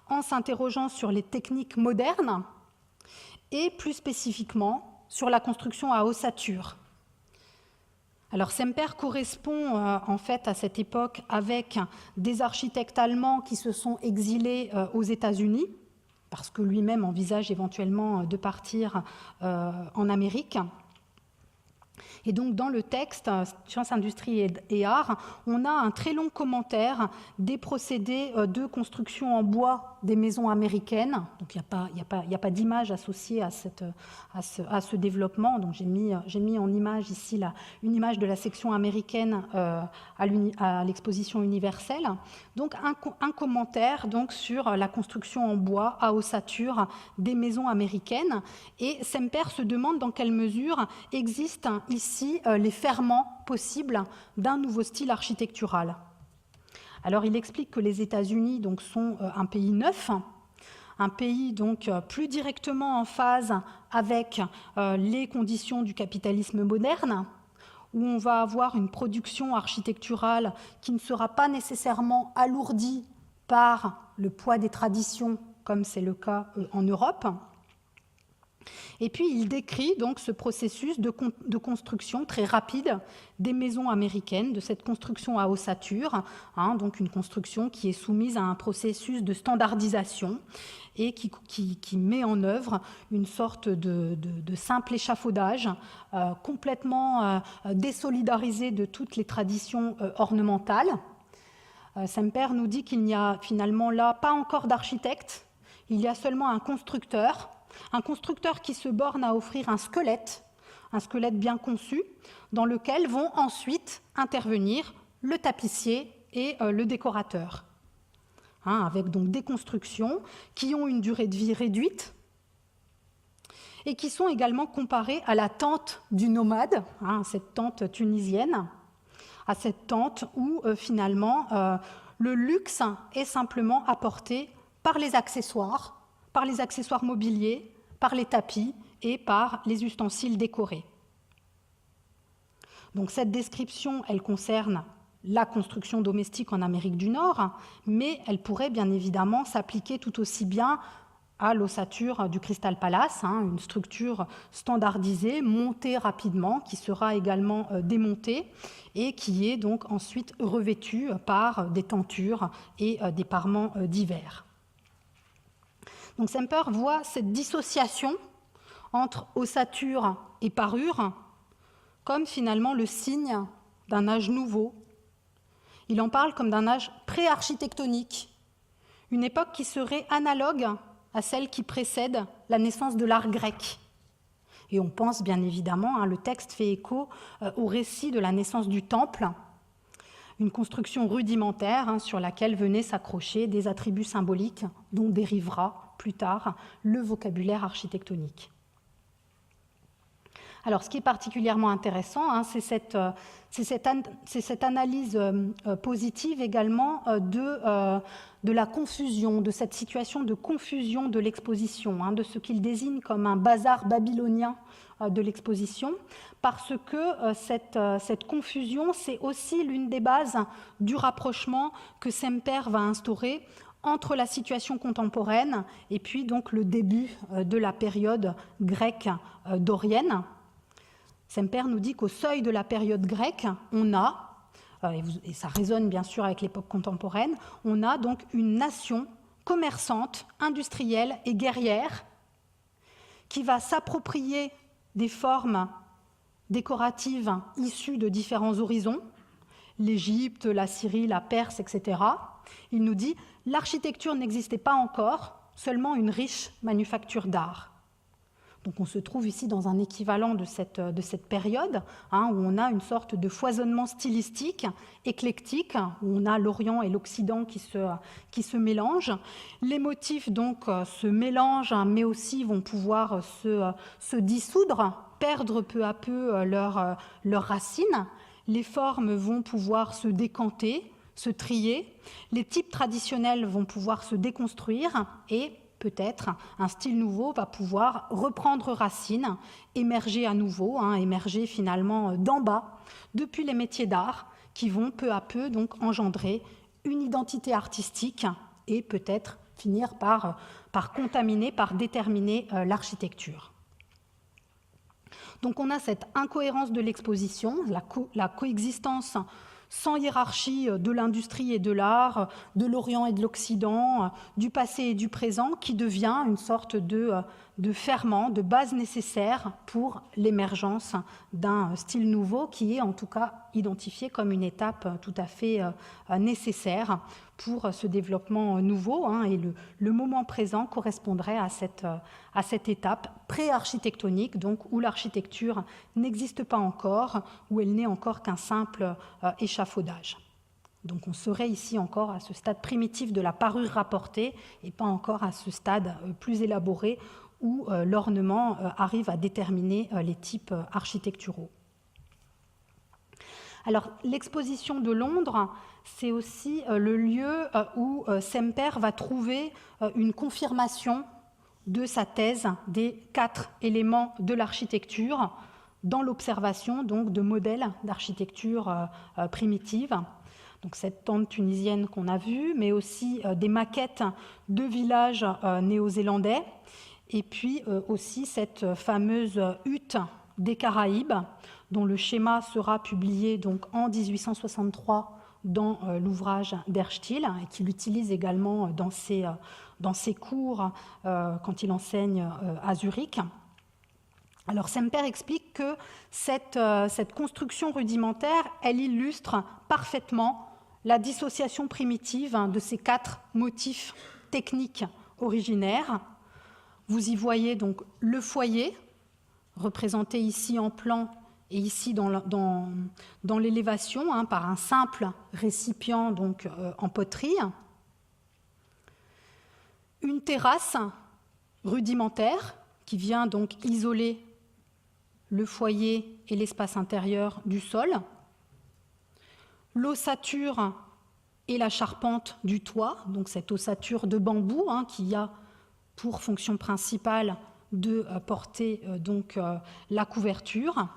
en s'interrogeant sur les techniques modernes et plus spécifiquement sur la construction à ossature. Alors Semper correspond en fait à cette époque avec des architectes allemands qui se sont exilés aux États-Unis, parce que lui-même envisage éventuellement de partir en Amérique. Et donc dans le texte « Sciences, industrie et art », on a un très long commentaire des procédés de construction en bois des maisons américaines. Donc il n'y a pas d'image associée à ce développement. Donc j'ai mis en image ici une image de la section américaine à l'exposition universelle. Donc un commentaire donc, sur la construction en bois à ossature des maisons américaines. Et Semper se demande dans quelle mesure existent ici les ferments possibles d'un nouveau style architectural. Alors il explique que les États-Unis donc, sont un pays neuf, un pays donc plus directement en phase avec les conditions du capitalisme moderne, où on va avoir une production architecturale qui ne sera pas nécessairement alourdie par le poids des traditions, comme c'est le cas en Europe. Et puis il décrit donc ce processus de construction très rapide des maisons américaines, de cette construction à ossature, donc une construction qui est soumise à un processus de standardisation et qui met en œuvre une sorte de simple échafaudage complètement désolidarisé de toutes les traditions ornementales, Semper nous dit qu'il n'y a finalement là pas encore d'architecte, il y a seulement un constructeur qui se borne à offrir un squelette bien conçu, dans lequel vont ensuite intervenir le tapissier et le décorateur. Avec donc des constructions qui ont une durée de vie réduite et qui sont également comparées à la tente du nomade, cette tente tunisienne, à cette tente où finalement le luxe est simplement apporté par les accessoires mobiliers, par les tapis et par les ustensiles décorés. Donc cette description, elle concerne la construction domestique en Amérique du Nord, mais elle pourrait bien évidemment s'appliquer tout aussi bien à l'ossature du Crystal Palace, une structure standardisée, montée rapidement, qui sera également démontée et qui est donc ensuite revêtue par des tentures et des parements divers. Donc Semper voit cette dissociation entre ossature et parure comme finalement le signe d'un âge nouveau. Il en parle comme d'un âge pré-architectonique, une époque qui serait analogue à celle qui précède la naissance de l'art grec. Et on pense bien évidemment, le texte fait écho au récit de la naissance du temple, une construction rudimentaire sur laquelle venaient s'accrocher des attributs symboliques dont dérivera plus tard le vocabulaire architectonique. Alors, ce qui est particulièrement intéressant, c'est cette analyse positive également de la confusion, de cette situation de confusion de l'exposition, de ce qu'il désigne comme un bazar babylonien de l'exposition, parce que cette confusion, c'est aussi l'une des bases du rapprochement que Semper va instaurer entre la situation contemporaine et puis donc le début de la période grecque dorienne. Semper nous dit qu'au seuil de la période grecque, on a, et ça résonne bien sûr avec l'époque contemporaine, on a donc une nation commerçante, industrielle et guerrière qui va s'approprier des formes décoratives issues de différents horizons, l'Égypte, la Syrie, la Perse, etc. Il nous dit « l'architecture n'existait pas encore, seulement une riche manufacture d'art ». Donc on se trouve ici dans un équivalent de cette période, où on a une sorte de foisonnement stylistique, éclectique, où on a l'Orient et l'Occident qui se mélangent. Les motifs donc se mélangent, mais aussi vont pouvoir se dissoudre, perdre peu à peu leurs racines. Les formes vont pouvoir se décanter, se trier. Les types traditionnels vont pouvoir se déconstruire et peut-être un style nouveau va pouvoir reprendre racine, émerger à nouveau, émerger finalement d'en bas, depuis les métiers d'art qui vont peu à peu donc engendrer une identité artistique et peut-être finir par contaminer, par déterminer l'architecture. Donc on a cette incohérence de l'exposition, la coexistence sans hiérarchie de l'industrie et de l'art, de l'Orient et de l'Occident, du passé et du présent, qui devient une sorte de ferment, de base nécessaire pour l'émergence d'un style nouveau qui est en tout cas identifié comme une étape tout à fait nécessaire pour ce développement nouveau. Et le moment présent correspondrait à cette étape pré-architectonique, donc où l'architecture n'existe pas encore, où elle n'est encore qu'un simple échafaudage. Donc on serait ici encore à ce stade primitif de la parure rapportée et pas encore à ce stade plus élaboré où l'ornement arrive à déterminer les types architecturaux. Alors l'exposition de Londres, c'est aussi le lieu où Semper va trouver une confirmation de sa thèse des 4 éléments de l'architecture dans l'observation donc de modèles d'architecture primitive. Donc cette tente tunisienne qu'on a vue, mais aussi des maquettes de villages néo-zélandais, et puis aussi cette fameuse hutte des Caraïbes, dont le schéma sera publié donc en 1863 dans l'ouvrage d'Erstl, et qu'il utilise également dans ses cours quand il enseigne à Zurich. Alors Semper explique que cette construction rudimentaire, elle illustre parfaitement la dissociation primitive de ces 4 motifs techniques originaires. Vous y voyez donc le foyer, représenté ici en plan et ici dans l'élévation, par un simple récipient donc, en poterie. Une terrasse rudimentaire qui vient donc isoler le foyer et l'espace intérieur du sol. L'ossature et la charpente du toit, donc cette ossature de bambou qui a pour fonction principale de porter la couverture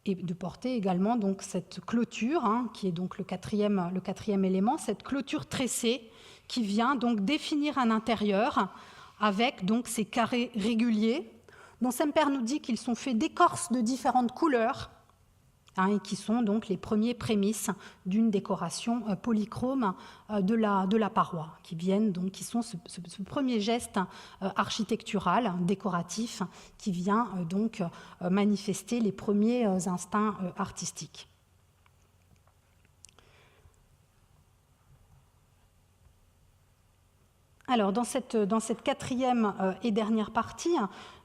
et de porter également donc cette clôture qui est donc le quatrième élément, cette clôture tressée qui vient donc définir un intérieur avec donc ces carrés réguliers dont Semper nous dit qu'ils sont faits d'écorces de différentes couleurs et qui sont donc les premiers prémices d'une décoration polychrome de la paroi, qui sont ce premier geste architectural, décoratif, qui vient donc manifester les premiers instincts artistiques. Alors, dans cette quatrième et dernière partie,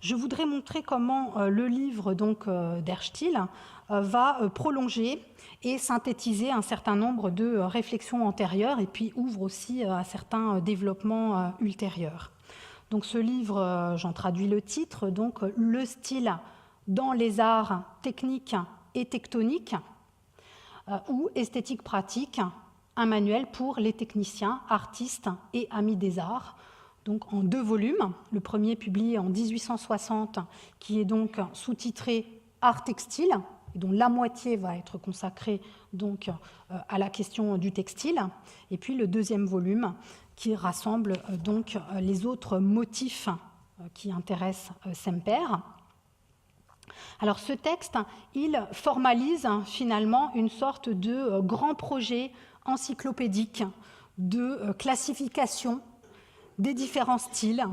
je voudrais montrer comment le livre d'Erstl va prolonger et synthétiser un certain nombre de réflexions antérieures et puis ouvre aussi à certains développements ultérieurs. Donc ce livre, j'en traduis le titre, donc le style dans les arts techniques et tectoniques ou esthétique pratique, un manuel pour les techniciens, artistes et amis des arts, donc en 2 volumes. Le premier publié en 1860, qui est donc sous-titré Art textile, et dont la moitié va être consacrée donc à la question du textile, et puis le deuxième volume qui rassemble donc les autres motifs qui intéressent Semper. Alors ce texte, il formalise finalement une sorte de grand projet encyclopédique de classification des différents styles,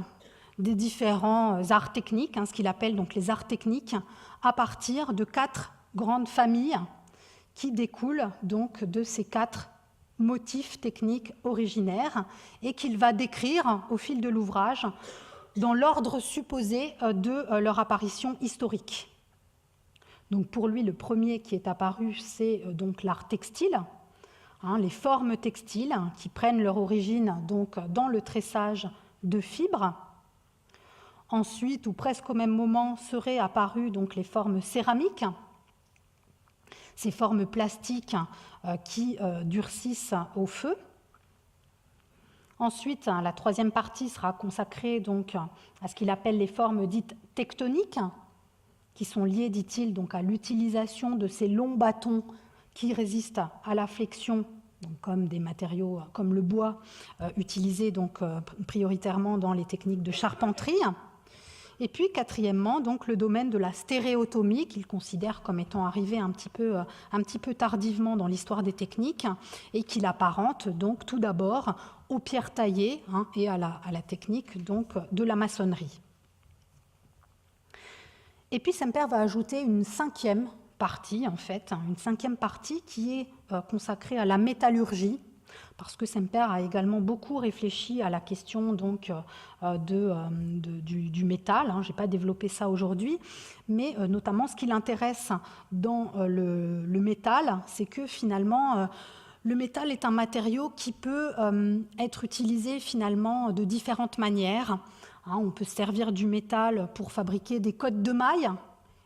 des différents arts techniques, ce qu'il appelle donc les arts techniques, à partir de 4 grandes familles qui découlent donc de ces 4 motifs techniques originaires et qu'il va décrire au fil de l'ouvrage dans l'ordre supposé de leur apparition historique. Donc pour lui, le premier qui est apparu, c'est donc l'art textile, les formes textiles qui prennent leur origine donc dans le tressage de fibres. Ensuite, ou presque au même moment, seraient apparues donc les formes céramiques, ces formes plastiques qui durcissent au feu. Ensuite, la troisième partie sera consacrée donc à ce qu'il appelle les formes dites tectoniques, qui sont liées, dit-il, donc à l'utilisation de ces longs bâtons qui résistent à la flexion, donc comme des matériaux comme le bois, utilisés donc prioritairement dans les techniques de charpenterie. Et puis, quatrièmement, donc, le domaine de la stéréotomie, qu'il considère comme étant arrivé un petit peu tardivement dans l'histoire des techniques et qu'il apparente donc tout d'abord aux pierres taillées et à la technique donc, de la maçonnerie. Et puis, Semper va ajouter une 5e partie, en fait, une 5e partie qui est consacrée à la métallurgie, parce que Semper a également beaucoup réfléchi à la question donc, du métal. Je n'ai pas développé ça aujourd'hui, mais notamment ce qui l'intéresse dans le métal, c'est que finalement, le métal est un matériau qui peut être utilisé finalement de différentes manières. On peut se servir du métal pour fabriquer des cottes de mailles.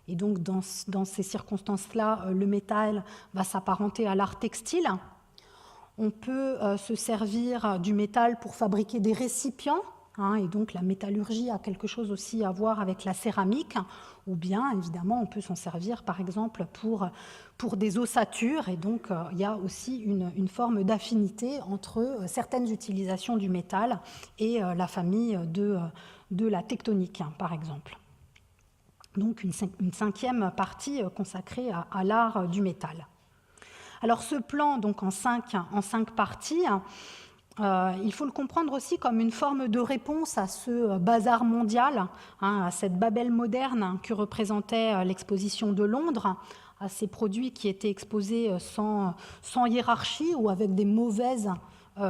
Et donc, dans ces circonstances-là, le métal va s'apparenter à l'art textile. On peut se servir du métal pour fabriquer des récipients, et donc la métallurgie a quelque chose aussi à voir avec la céramique, ou bien, évidemment, on peut s'en servir, par exemple, pour des ossatures, et donc il y a aussi une forme d'affinité entre certaines utilisations du métal et la famille de la tectonique, par exemple. Donc une 5e partie consacrée à l'art du métal. Alors ce plan, donc en 5 parties, Il faut le comprendre aussi comme une forme de réponse à ce bazar mondial, à cette Babel moderne que représentait l'exposition de Londres, à ces produits qui étaient exposés sans hiérarchie ou avec des mauvaises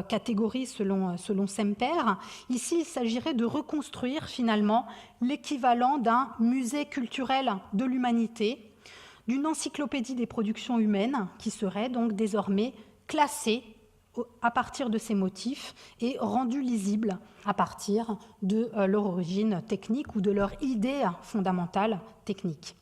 catégories selon Semper. Ici, il s'agirait de reconstruire finalement l'équivalent d'un musée culturel de l'humanité, d'une encyclopédie des productions humaines qui serait donc désormais classée à partir de ces motifs et rendus lisibles à partir de leur origine technique ou de leur idée fondamentale technique.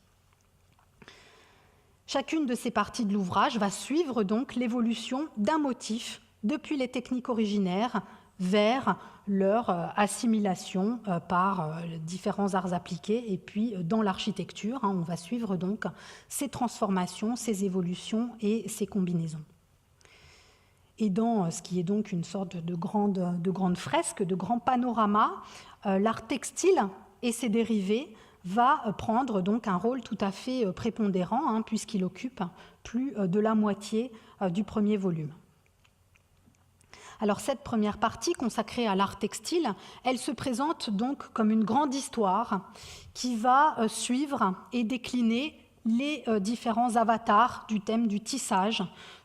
Chacune de ces parties de l'ouvrage va suivre donc l'évolution d'un motif depuis les techniques originaires vers leur assimilation par différents arts appliqués et puis dans l'architecture. On va suivre donc ces transformations, ces évolutions et ces combinaisons. Et dans ce qui est donc une sorte de grande fresque, de grand panorama, l'art textile et ses dérivés va prendre donc un rôle tout à fait prépondérant, puisqu'il occupe plus de la moitié du premier volume. Alors cette première partie consacrée à l'art textile, elle se présente donc comme une grande histoire qui va suivre et décliner les différents avatars du thème du tissage,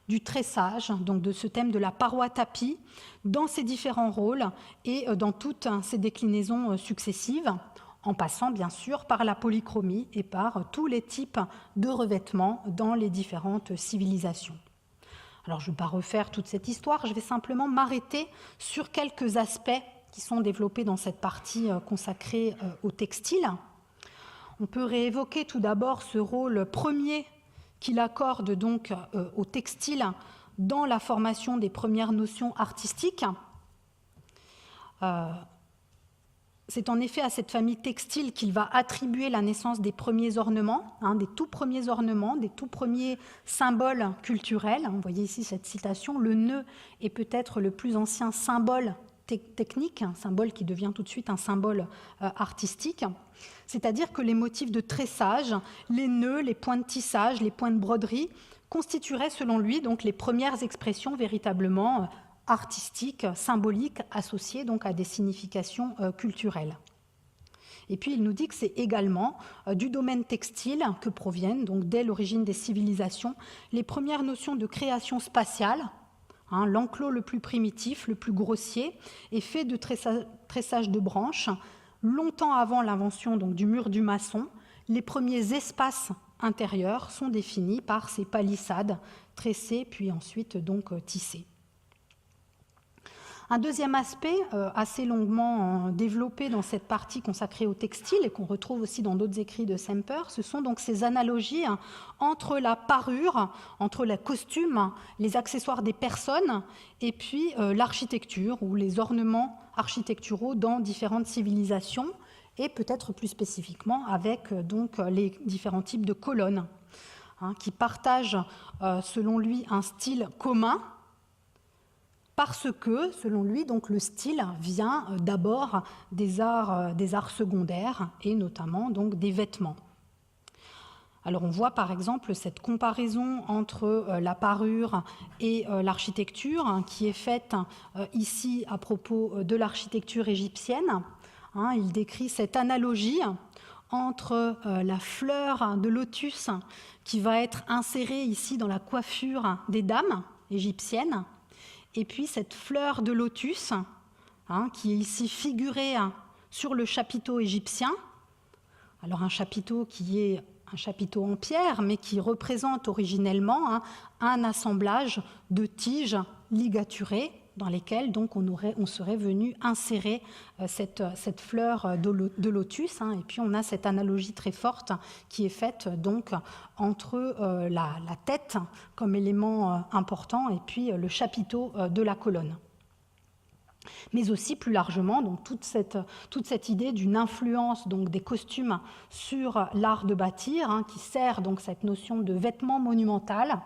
du tressage, donc de ce thème de la paroi tapis, dans ses différents rôles et dans toutes ses déclinaisons successives, en passant bien sûr par la polychromie et par tous les types de revêtements dans les différentes civilisations. Alors je ne vais pas refaire toute cette histoire, je vais simplement m'arrêter sur quelques aspects qui sont développés dans cette partie consacrée au textile. On peut réévoquer tout d'abord ce rôle premier qu'il accorde donc au textile dans la formation des premières notions artistiques. C'est en effet à cette famille textile qu'il va attribuer la naissance des premiers ornements, des tout premiers ornements, des tout premiers symboles culturels. Vous voyez ici cette citation, le nœud est peut-être le plus ancien symbole technique, un symbole qui devient tout de suite un symbole artistique. C'est-à-dire que les motifs de tressage, les nœuds, les points de tissage, les points de broderie constitueraient selon lui donc les premières expressions véritablement artistiques, symboliques, associées donc à des significations culturelles. Et puis il nous dit que c'est également du domaine textile que proviennent, donc dès l'origine des civilisations, les premières notions de création spatiale. L'enclos le plus primitif, le plus grossier, est fait de tressage de branches. Longtemps avant l'invention donc, du mur du maçon, les premiers espaces intérieurs sont définis par ces palissades tressées puis ensuite donc tissées. Un deuxième aspect assez longuement développé dans cette partie consacrée au textile et qu'on retrouve aussi dans d'autres écrits de Semper, ce sont donc ces analogies entre la parure, entre les costumes, les accessoires des personnes et puis l'architecture ou les ornements architecturaux dans différentes civilisations et peut-être plus spécifiquement avec donc les différents types de colonnes qui partagent selon lui un style commun. Parce que, selon lui, donc, le style vient d'abord des arts secondaires et notamment donc, des vêtements. Alors on voit par exemple cette comparaison entre la parure et l'architecture qui est faite ici à propos de l'architecture égyptienne. Il décrit cette analogie entre la fleur de lotus qui va être insérée ici dans la coiffure des dames égyptiennes. Et puis cette fleur de lotus, qui est ici figurée sur le chapiteau égyptien. Alors un chapiteau qui est un chapiteau en pierre, mais qui représente originellement un assemblage de tiges ligaturées dans lesquelles donc, on serait venu insérer cette fleur de lotus. Et puis on a cette analogie très forte qui est faite donc, entre la tête comme élément important et puis le chapiteau de la colonne. Mais aussi plus largement donc, toute cette idée d'une influence donc, des costumes sur l'art de bâtir qui sert donc cette notion de vêtement monumental.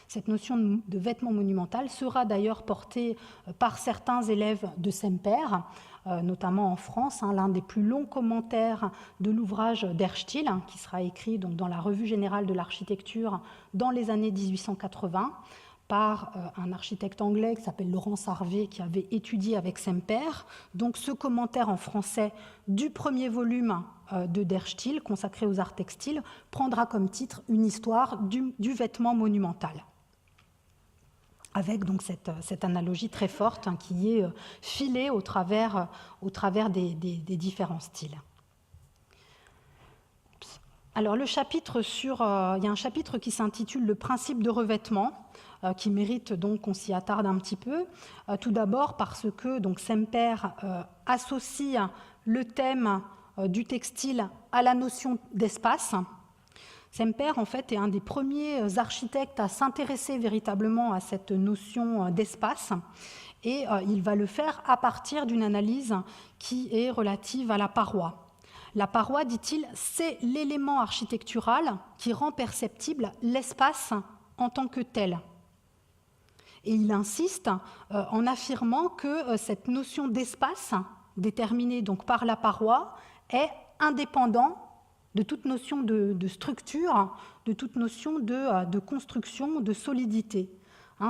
Cette notion de vêtement monumental sera d'ailleurs portée par certains élèves de Semper, notamment en France. L'un des plus longs commentaires de l'ouvrage d'Erstl, qui sera écrit donc, dans la Revue générale de l'architecture dans les années 1880, par un architecte anglais qui s'appelle Laurence Harvey, qui avait étudié avec Semper. Donc ce commentaire en français du premier volume de Der Stil, consacré aux arts textiles, prendra comme titre une histoire du vêtement monumental, avec donc cette analogie très forte qui est filée au travers des différents styles. Alors le chapitre il y a un chapitre qui s'intitule « Le principe de revêtement », qui mérite donc qu'on s'y attarde un petit peu. Tout d'abord parce que donc, Semper associe le thème du textile à la notion d'espace. Semper, en fait, est un des premiers architectes à s'intéresser véritablement à cette notion d'espace, et il va le faire à partir d'une analyse qui est relative à la paroi. La paroi, dit-il, c'est l'élément architectural qui rend perceptible l'espace en tant que tel. Et il insiste en affirmant que cette notion d'espace, déterminée donc par la paroi, est indépendante de toute notion de structure, de toute notion de construction, de solidité.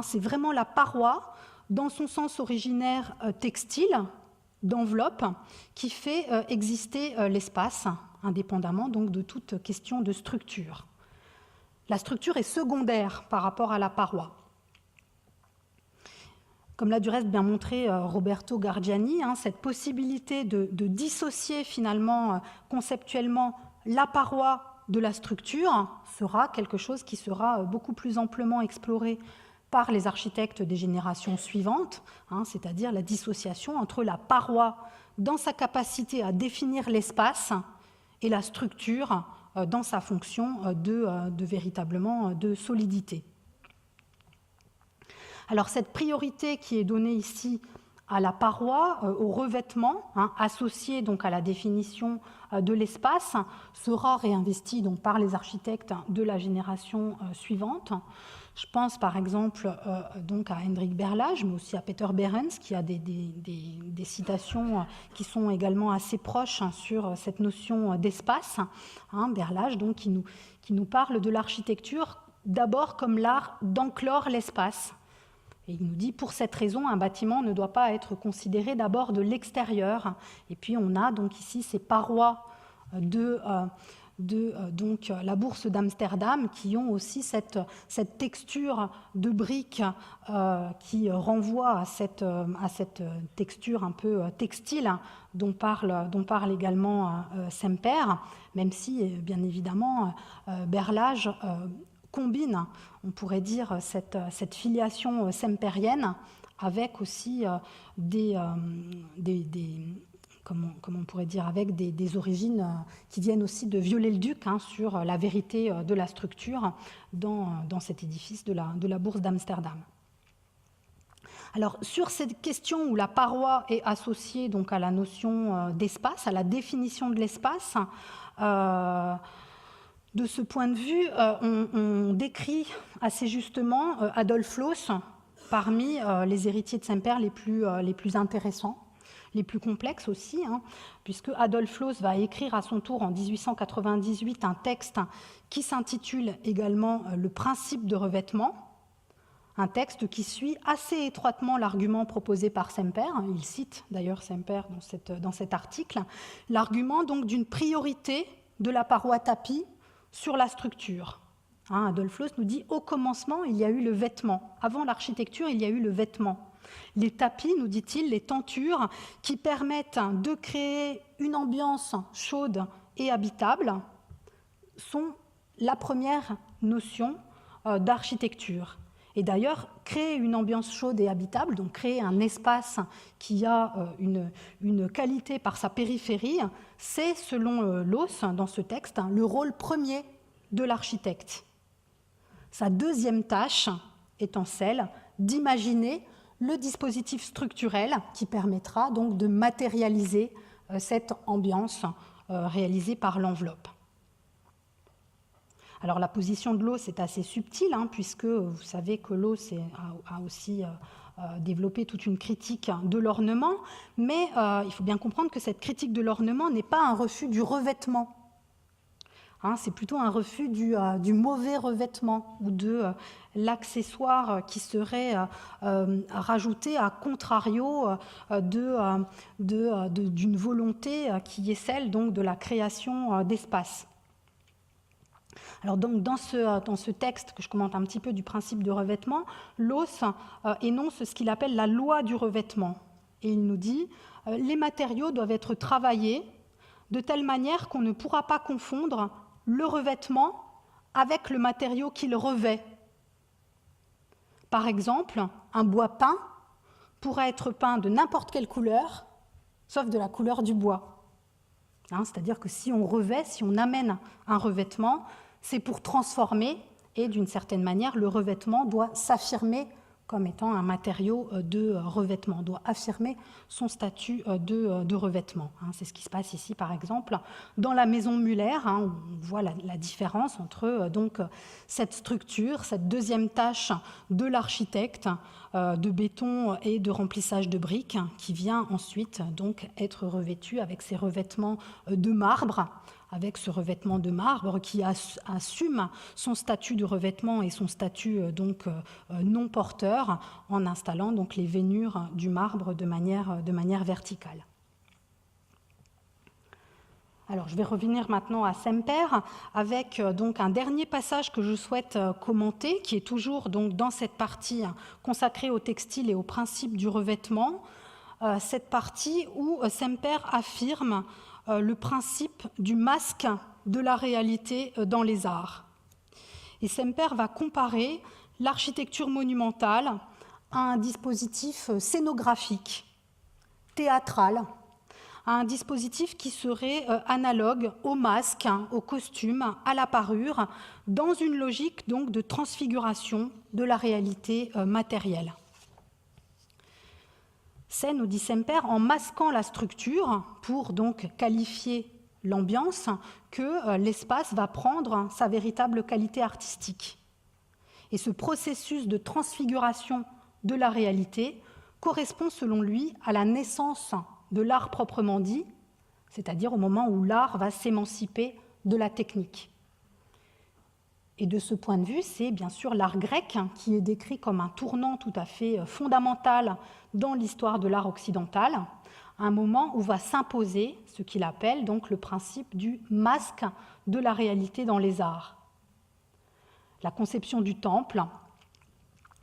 C'est vraiment la paroi, dans son sens originaire textile, d'enveloppe, qui fait exister l'espace, indépendamment donc de toute question de structure. La structure est secondaire par rapport à la paroi. Comme l'a du reste bien montré Roberto Gargiani, cette possibilité de dissocier finalement conceptuellement la paroi de la structure sera quelque chose qui sera beaucoup plus amplement exploré par les architectes des générations suivantes, c'est-à-dire la dissociation entre la paroi dans sa capacité à définir l'espace et la structure dans sa fonction véritablement de solidité. Alors cette priorité qui est donnée ici à la paroi, au revêtement, associé donc à la définition de l'espace, sera réinvestie donc par les architectes de la génération suivante. Je pense par exemple donc à Hendrik Berlage, mais aussi à Peter Behrens, qui a des citations qui sont également assez proches sur cette notion d'espace. Berlage donc qui nous parle de l'architecture d'abord comme l'art d'enclore l'espace. Et il nous dit, pour cette raison, un bâtiment ne doit pas être considéré d'abord de l'extérieur. Et puis on a donc ici ces parois donc la bourse d'Amsterdam qui ont aussi cette texture de briques qui renvoie à cette texture un peu textile dont parle également Semper, même si, bien évidemment, Berlage combine, on pourrait dire, cette filiation sempérienne avec aussi comment on pourrait dire, avec des origines qui viennent aussi de Viollet-le-Duc sur la vérité de la structure dans cet édifice de la bourse d'Amsterdam. Alors, sur cette question où la paroi est associée donc à la notion d'espace, à la définition de l'espace, de ce point de vue, on décrit assez justement Adolf Loos parmi les héritiers de Semper les plus intéressants, les plus complexes aussi, puisque Adolf Loos va écrire à son tour en 1898 un texte qui s'intitule également « Le principe de revêtement », un texte qui suit assez étroitement l'argument proposé par Semper. Il cite d'ailleurs Semper dans cet article, l'argument donc d'une priorité de la paroi tapie sur la structure. Adolf Loos nous dit « Au commencement, il y a eu le vêtement. Avant l'architecture, il y a eu le vêtement. Les tapis, nous dit-il, les tentures, qui permettent de créer une ambiance chaude et habitable, sont la première notion d'architecture. Et d'ailleurs, créer une ambiance chaude et habitable, donc créer un espace qui a une qualité par sa périphérie, c'est, selon Loos, dans ce texte, le rôle premier de l'architecte. Sa deuxième tâche étant celle d'imaginer le dispositif structurel qui permettra donc de matérialiser cette ambiance réalisée par l'enveloppe. Alors la position de Loos est assez subtile, puisque vous savez que Loos a aussi développé toute une critique de l'ornement, mais il faut bien comprendre que cette critique de l'ornement n'est pas un refus du revêtement. C'est plutôt un refus du mauvais revêtement ou de l'accessoire qui serait rajouté à contrario d'une volonté qui est celle donc de la création d'espace. Alors donc dans ce texte que je commente un petit peu du principe de revêtement, Loos énonce ce qu'il appelle la loi du revêtement. Et il nous dit les matériaux doivent être travaillés de telle manière qu'on ne pourra pas confondre le revêtement avec le matériau qu'il revêt. Par exemple, un bois peint pourrait être peint de n'importe quelle couleur, sauf de la couleur du bois. C'est-à-dire que si on revêt, si on amène un revêtement, c'est pour transformer, et d'une certaine manière, le revêtement doit s'affirmer comme étant un matériau de revêtement, doit affirmer son statut de revêtement. C'est ce qui se passe ici, par exemple, dans la maison Müller. On voit la différence entre donc, cette structure, cette deuxième tâche de l'architecte de béton et de remplissage de briques, qui vient ensuite donc, être revêtue avec ses revêtements de marbre, avec ce revêtement de marbre qui assume son statut de revêtement et son statut donc non porteur en installant donc les veinures du marbre de manière verticale. Alors, je vais revenir maintenant à Semper avec donc un dernier passage que je souhaite commenter, qui est toujours donc dans cette partie consacrée au textile et au principe du revêtement, cette partie où Semper affirme le principe du masque de la réalité dans les arts. Et Semper va comparer l'architecture monumentale à un dispositif scénographique, théâtral, à un dispositif qui serait analogue au masque, au costume, à la parure, dans une logique donc de transfiguration de la réalité matérielle. C'est, nous dit Semper, en masquant la structure pour donc qualifier l'ambiance que l'espace va prendre sa véritable qualité artistique. Et ce processus de transfiguration de la réalité correspond selon lui à la naissance de l'art proprement dit, c'est-à-dire au moment où l'art va s'émanciper de la technique. Et de ce point de vue, c'est bien sûr l'art grec qui est décrit comme un tournant tout à fait fondamental dans l'histoire de l'art occidental, un moment où va s'imposer ce qu'il appelle donc le principe du masque de la réalité dans les arts. La conception du temple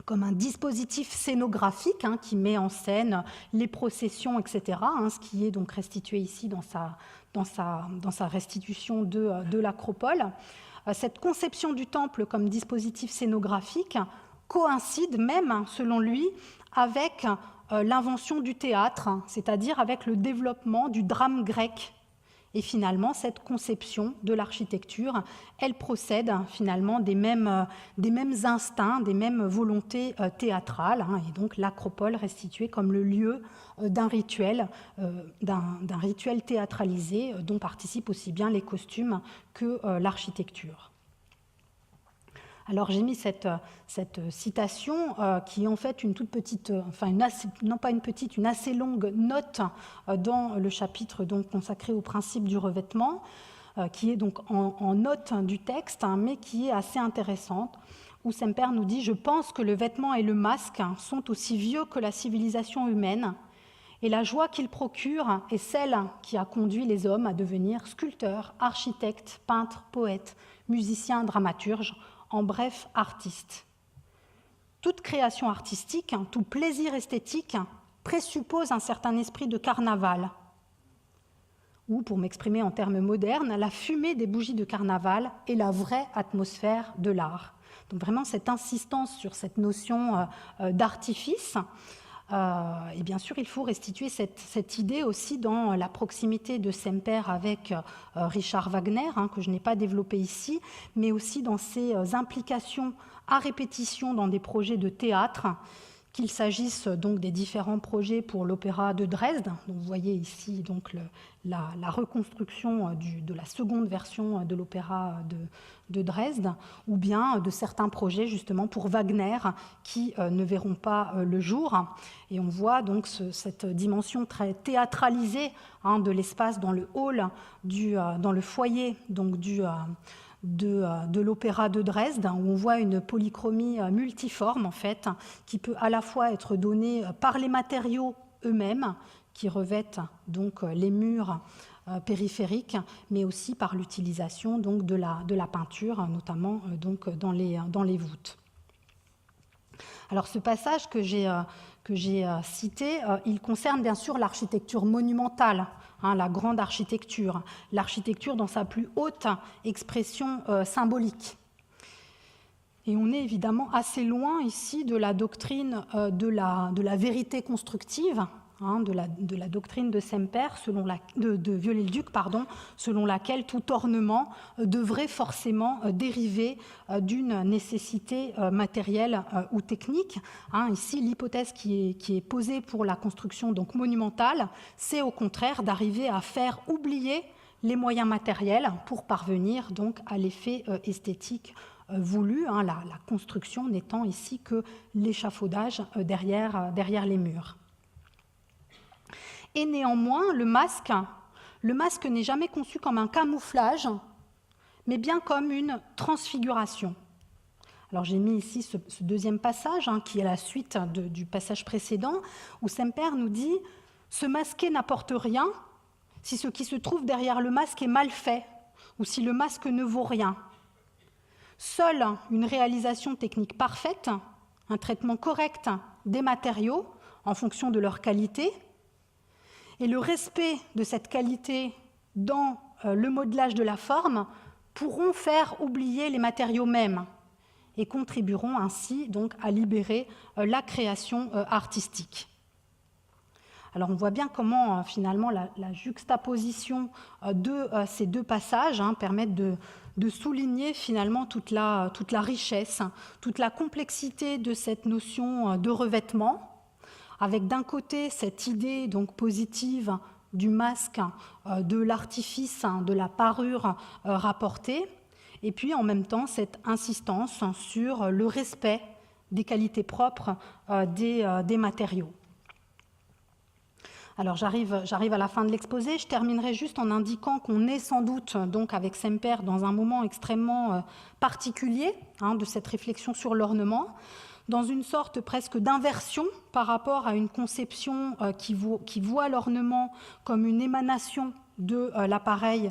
comme un dispositif scénographique qui met en scène les processions, etc., ce qui est donc restitué ici dans sa restitution de l'Acropole. Cette conception du temple comme dispositif scénographique coïncide même, selon lui, avec l'invention du théâtre, c'est-à-dire avec le développement du drame grec. Et finalement, cette conception de l'architecture, elle procède finalement des mêmes instincts, des mêmes volontés théâtrales, et donc l'Acropole restituée comme le lieu d'un rituel théâtralisé dont participent aussi bien les costumes que l'architecture. Alors j'ai mis cette citation qui est en fait une toute petite, une assez longue note dans le chapitre donc consacré au principe du revêtement, qui est donc en note du texte, mais qui est assez intéressante, où Semper nous dit « Je pense que le vêtement et le masque sont aussi vieux que la civilisation humaine, et la joie qu'ils procurent est celle qui a conduit les hommes à devenir sculpteurs, architectes, peintres, poètes, musiciens, dramaturges, en bref, artistes. Toute création artistique, tout plaisir esthétique présuppose un certain esprit de carnaval, ou, pour m'exprimer en termes modernes, la fumée des bougies de carnaval est la vraie atmosphère de l'art. » Donc vraiment cette insistance sur cette notion d'artifice. Et bien sûr, il faut restituer cette idée aussi dans la proximité de Semper avec Richard Wagner, que je n'ai pas développé ici, mais aussi dans ses implications à répétition dans des projets de théâtre qu'il s'agisse donc des différents projets pour l'opéra de Dresde. Donc vous voyez ici donc la reconstruction de la seconde version de l'opéra de Dresde, ou bien de certains projets justement pour Wagner qui ne verront pas le jour. Et on voit donc cette dimension très théâtralisée de l'espace dans le hall, dans le foyer donc de l'opéra de Dresde, où on voit une polychromie multiforme en fait, qui peut à la fois être donnée par les matériaux eux-mêmes, qui revêtent donc les murs périphériques, mais aussi par l'utilisation donc de la peinture, notamment donc dans les voûtes. Alors ce passage que j'ai cité, il concerne bien sûr l'architecture monumentale, la grande architecture, l'architecture dans sa plus haute expression symbolique. Et on est évidemment assez loin ici de la doctrine de la vérité constructive, de la doctrine de Semper, de Viollet-le-Duc, selon laquelle tout ornement devrait forcément dériver d'une nécessité matérielle ou technique. Ici, l'hypothèse qui est posée pour la construction donc monumentale, c'est au contraire d'arriver à faire oublier les moyens matériels pour parvenir donc à l'effet esthétique voulu, la construction n'étant ici que l'échafaudage derrière les murs. Et néanmoins, le masque n'est jamais conçu comme un camouflage, mais bien comme une transfiguration. Alors j'ai mis ici ce deuxième passage, qui est la suite du passage précédent, où Semper nous dit « Se masquer n'apporte rien si ce qui se trouve derrière le masque est mal fait, ou si le masque ne vaut rien. Seule une réalisation technique parfaite, un traitement correct des matériaux en fonction de leur qualité, et le respect de cette qualité dans le modelage de la forme pourront faire oublier les matériaux mêmes et contribueront ainsi donc à libérer la création artistique. » Alors on voit bien comment finalement la juxtaposition de ces deux passages permet de souligner finalement toute la richesse, toute la complexité de cette notion de revêtement, avec d'un côté cette idée donc positive du masque, de l'artifice, de la parure rapportée, et puis en même temps cette insistance sur le respect des qualités propres des matériaux. Alors j'arrive à la fin de l'exposé, je terminerai juste en indiquant qu'on est sans doute donc avec Semper dans un moment extrêmement particulier de cette réflexion sur l'ornement, dans une sorte presque d'inversion par rapport à une conception qui voit l'ornement comme une émanation de l'appareil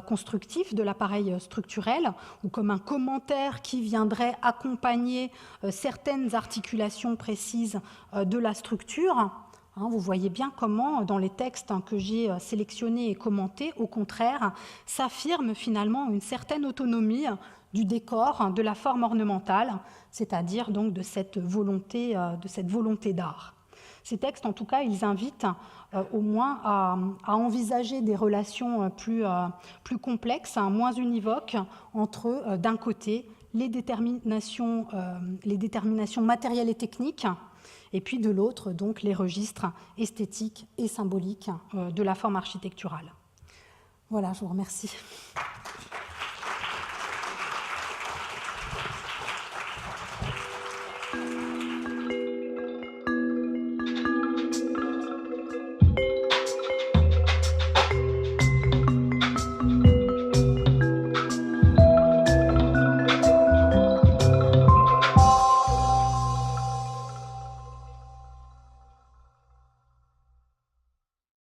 constructif, de l'appareil structurel, ou comme un commentaire qui viendrait accompagner certaines articulations précises de la structure. Vous voyez bien comment, dans les textes que j'ai sélectionnés et commentés, au contraire, s'affirme finalement une certaine autonomie du décor, de la forme ornementale, c'est-à-dire donc de cette volonté d'art. Ces textes, en tout cas, ils invitent au moins à envisager des relations plus complexes, moins univoques, entre, d'un côté, les déterminations matérielles et techniques, et puis de l'autre, donc, les registres esthétiques et symboliques de la forme architecturale. Voilà, je vous remercie.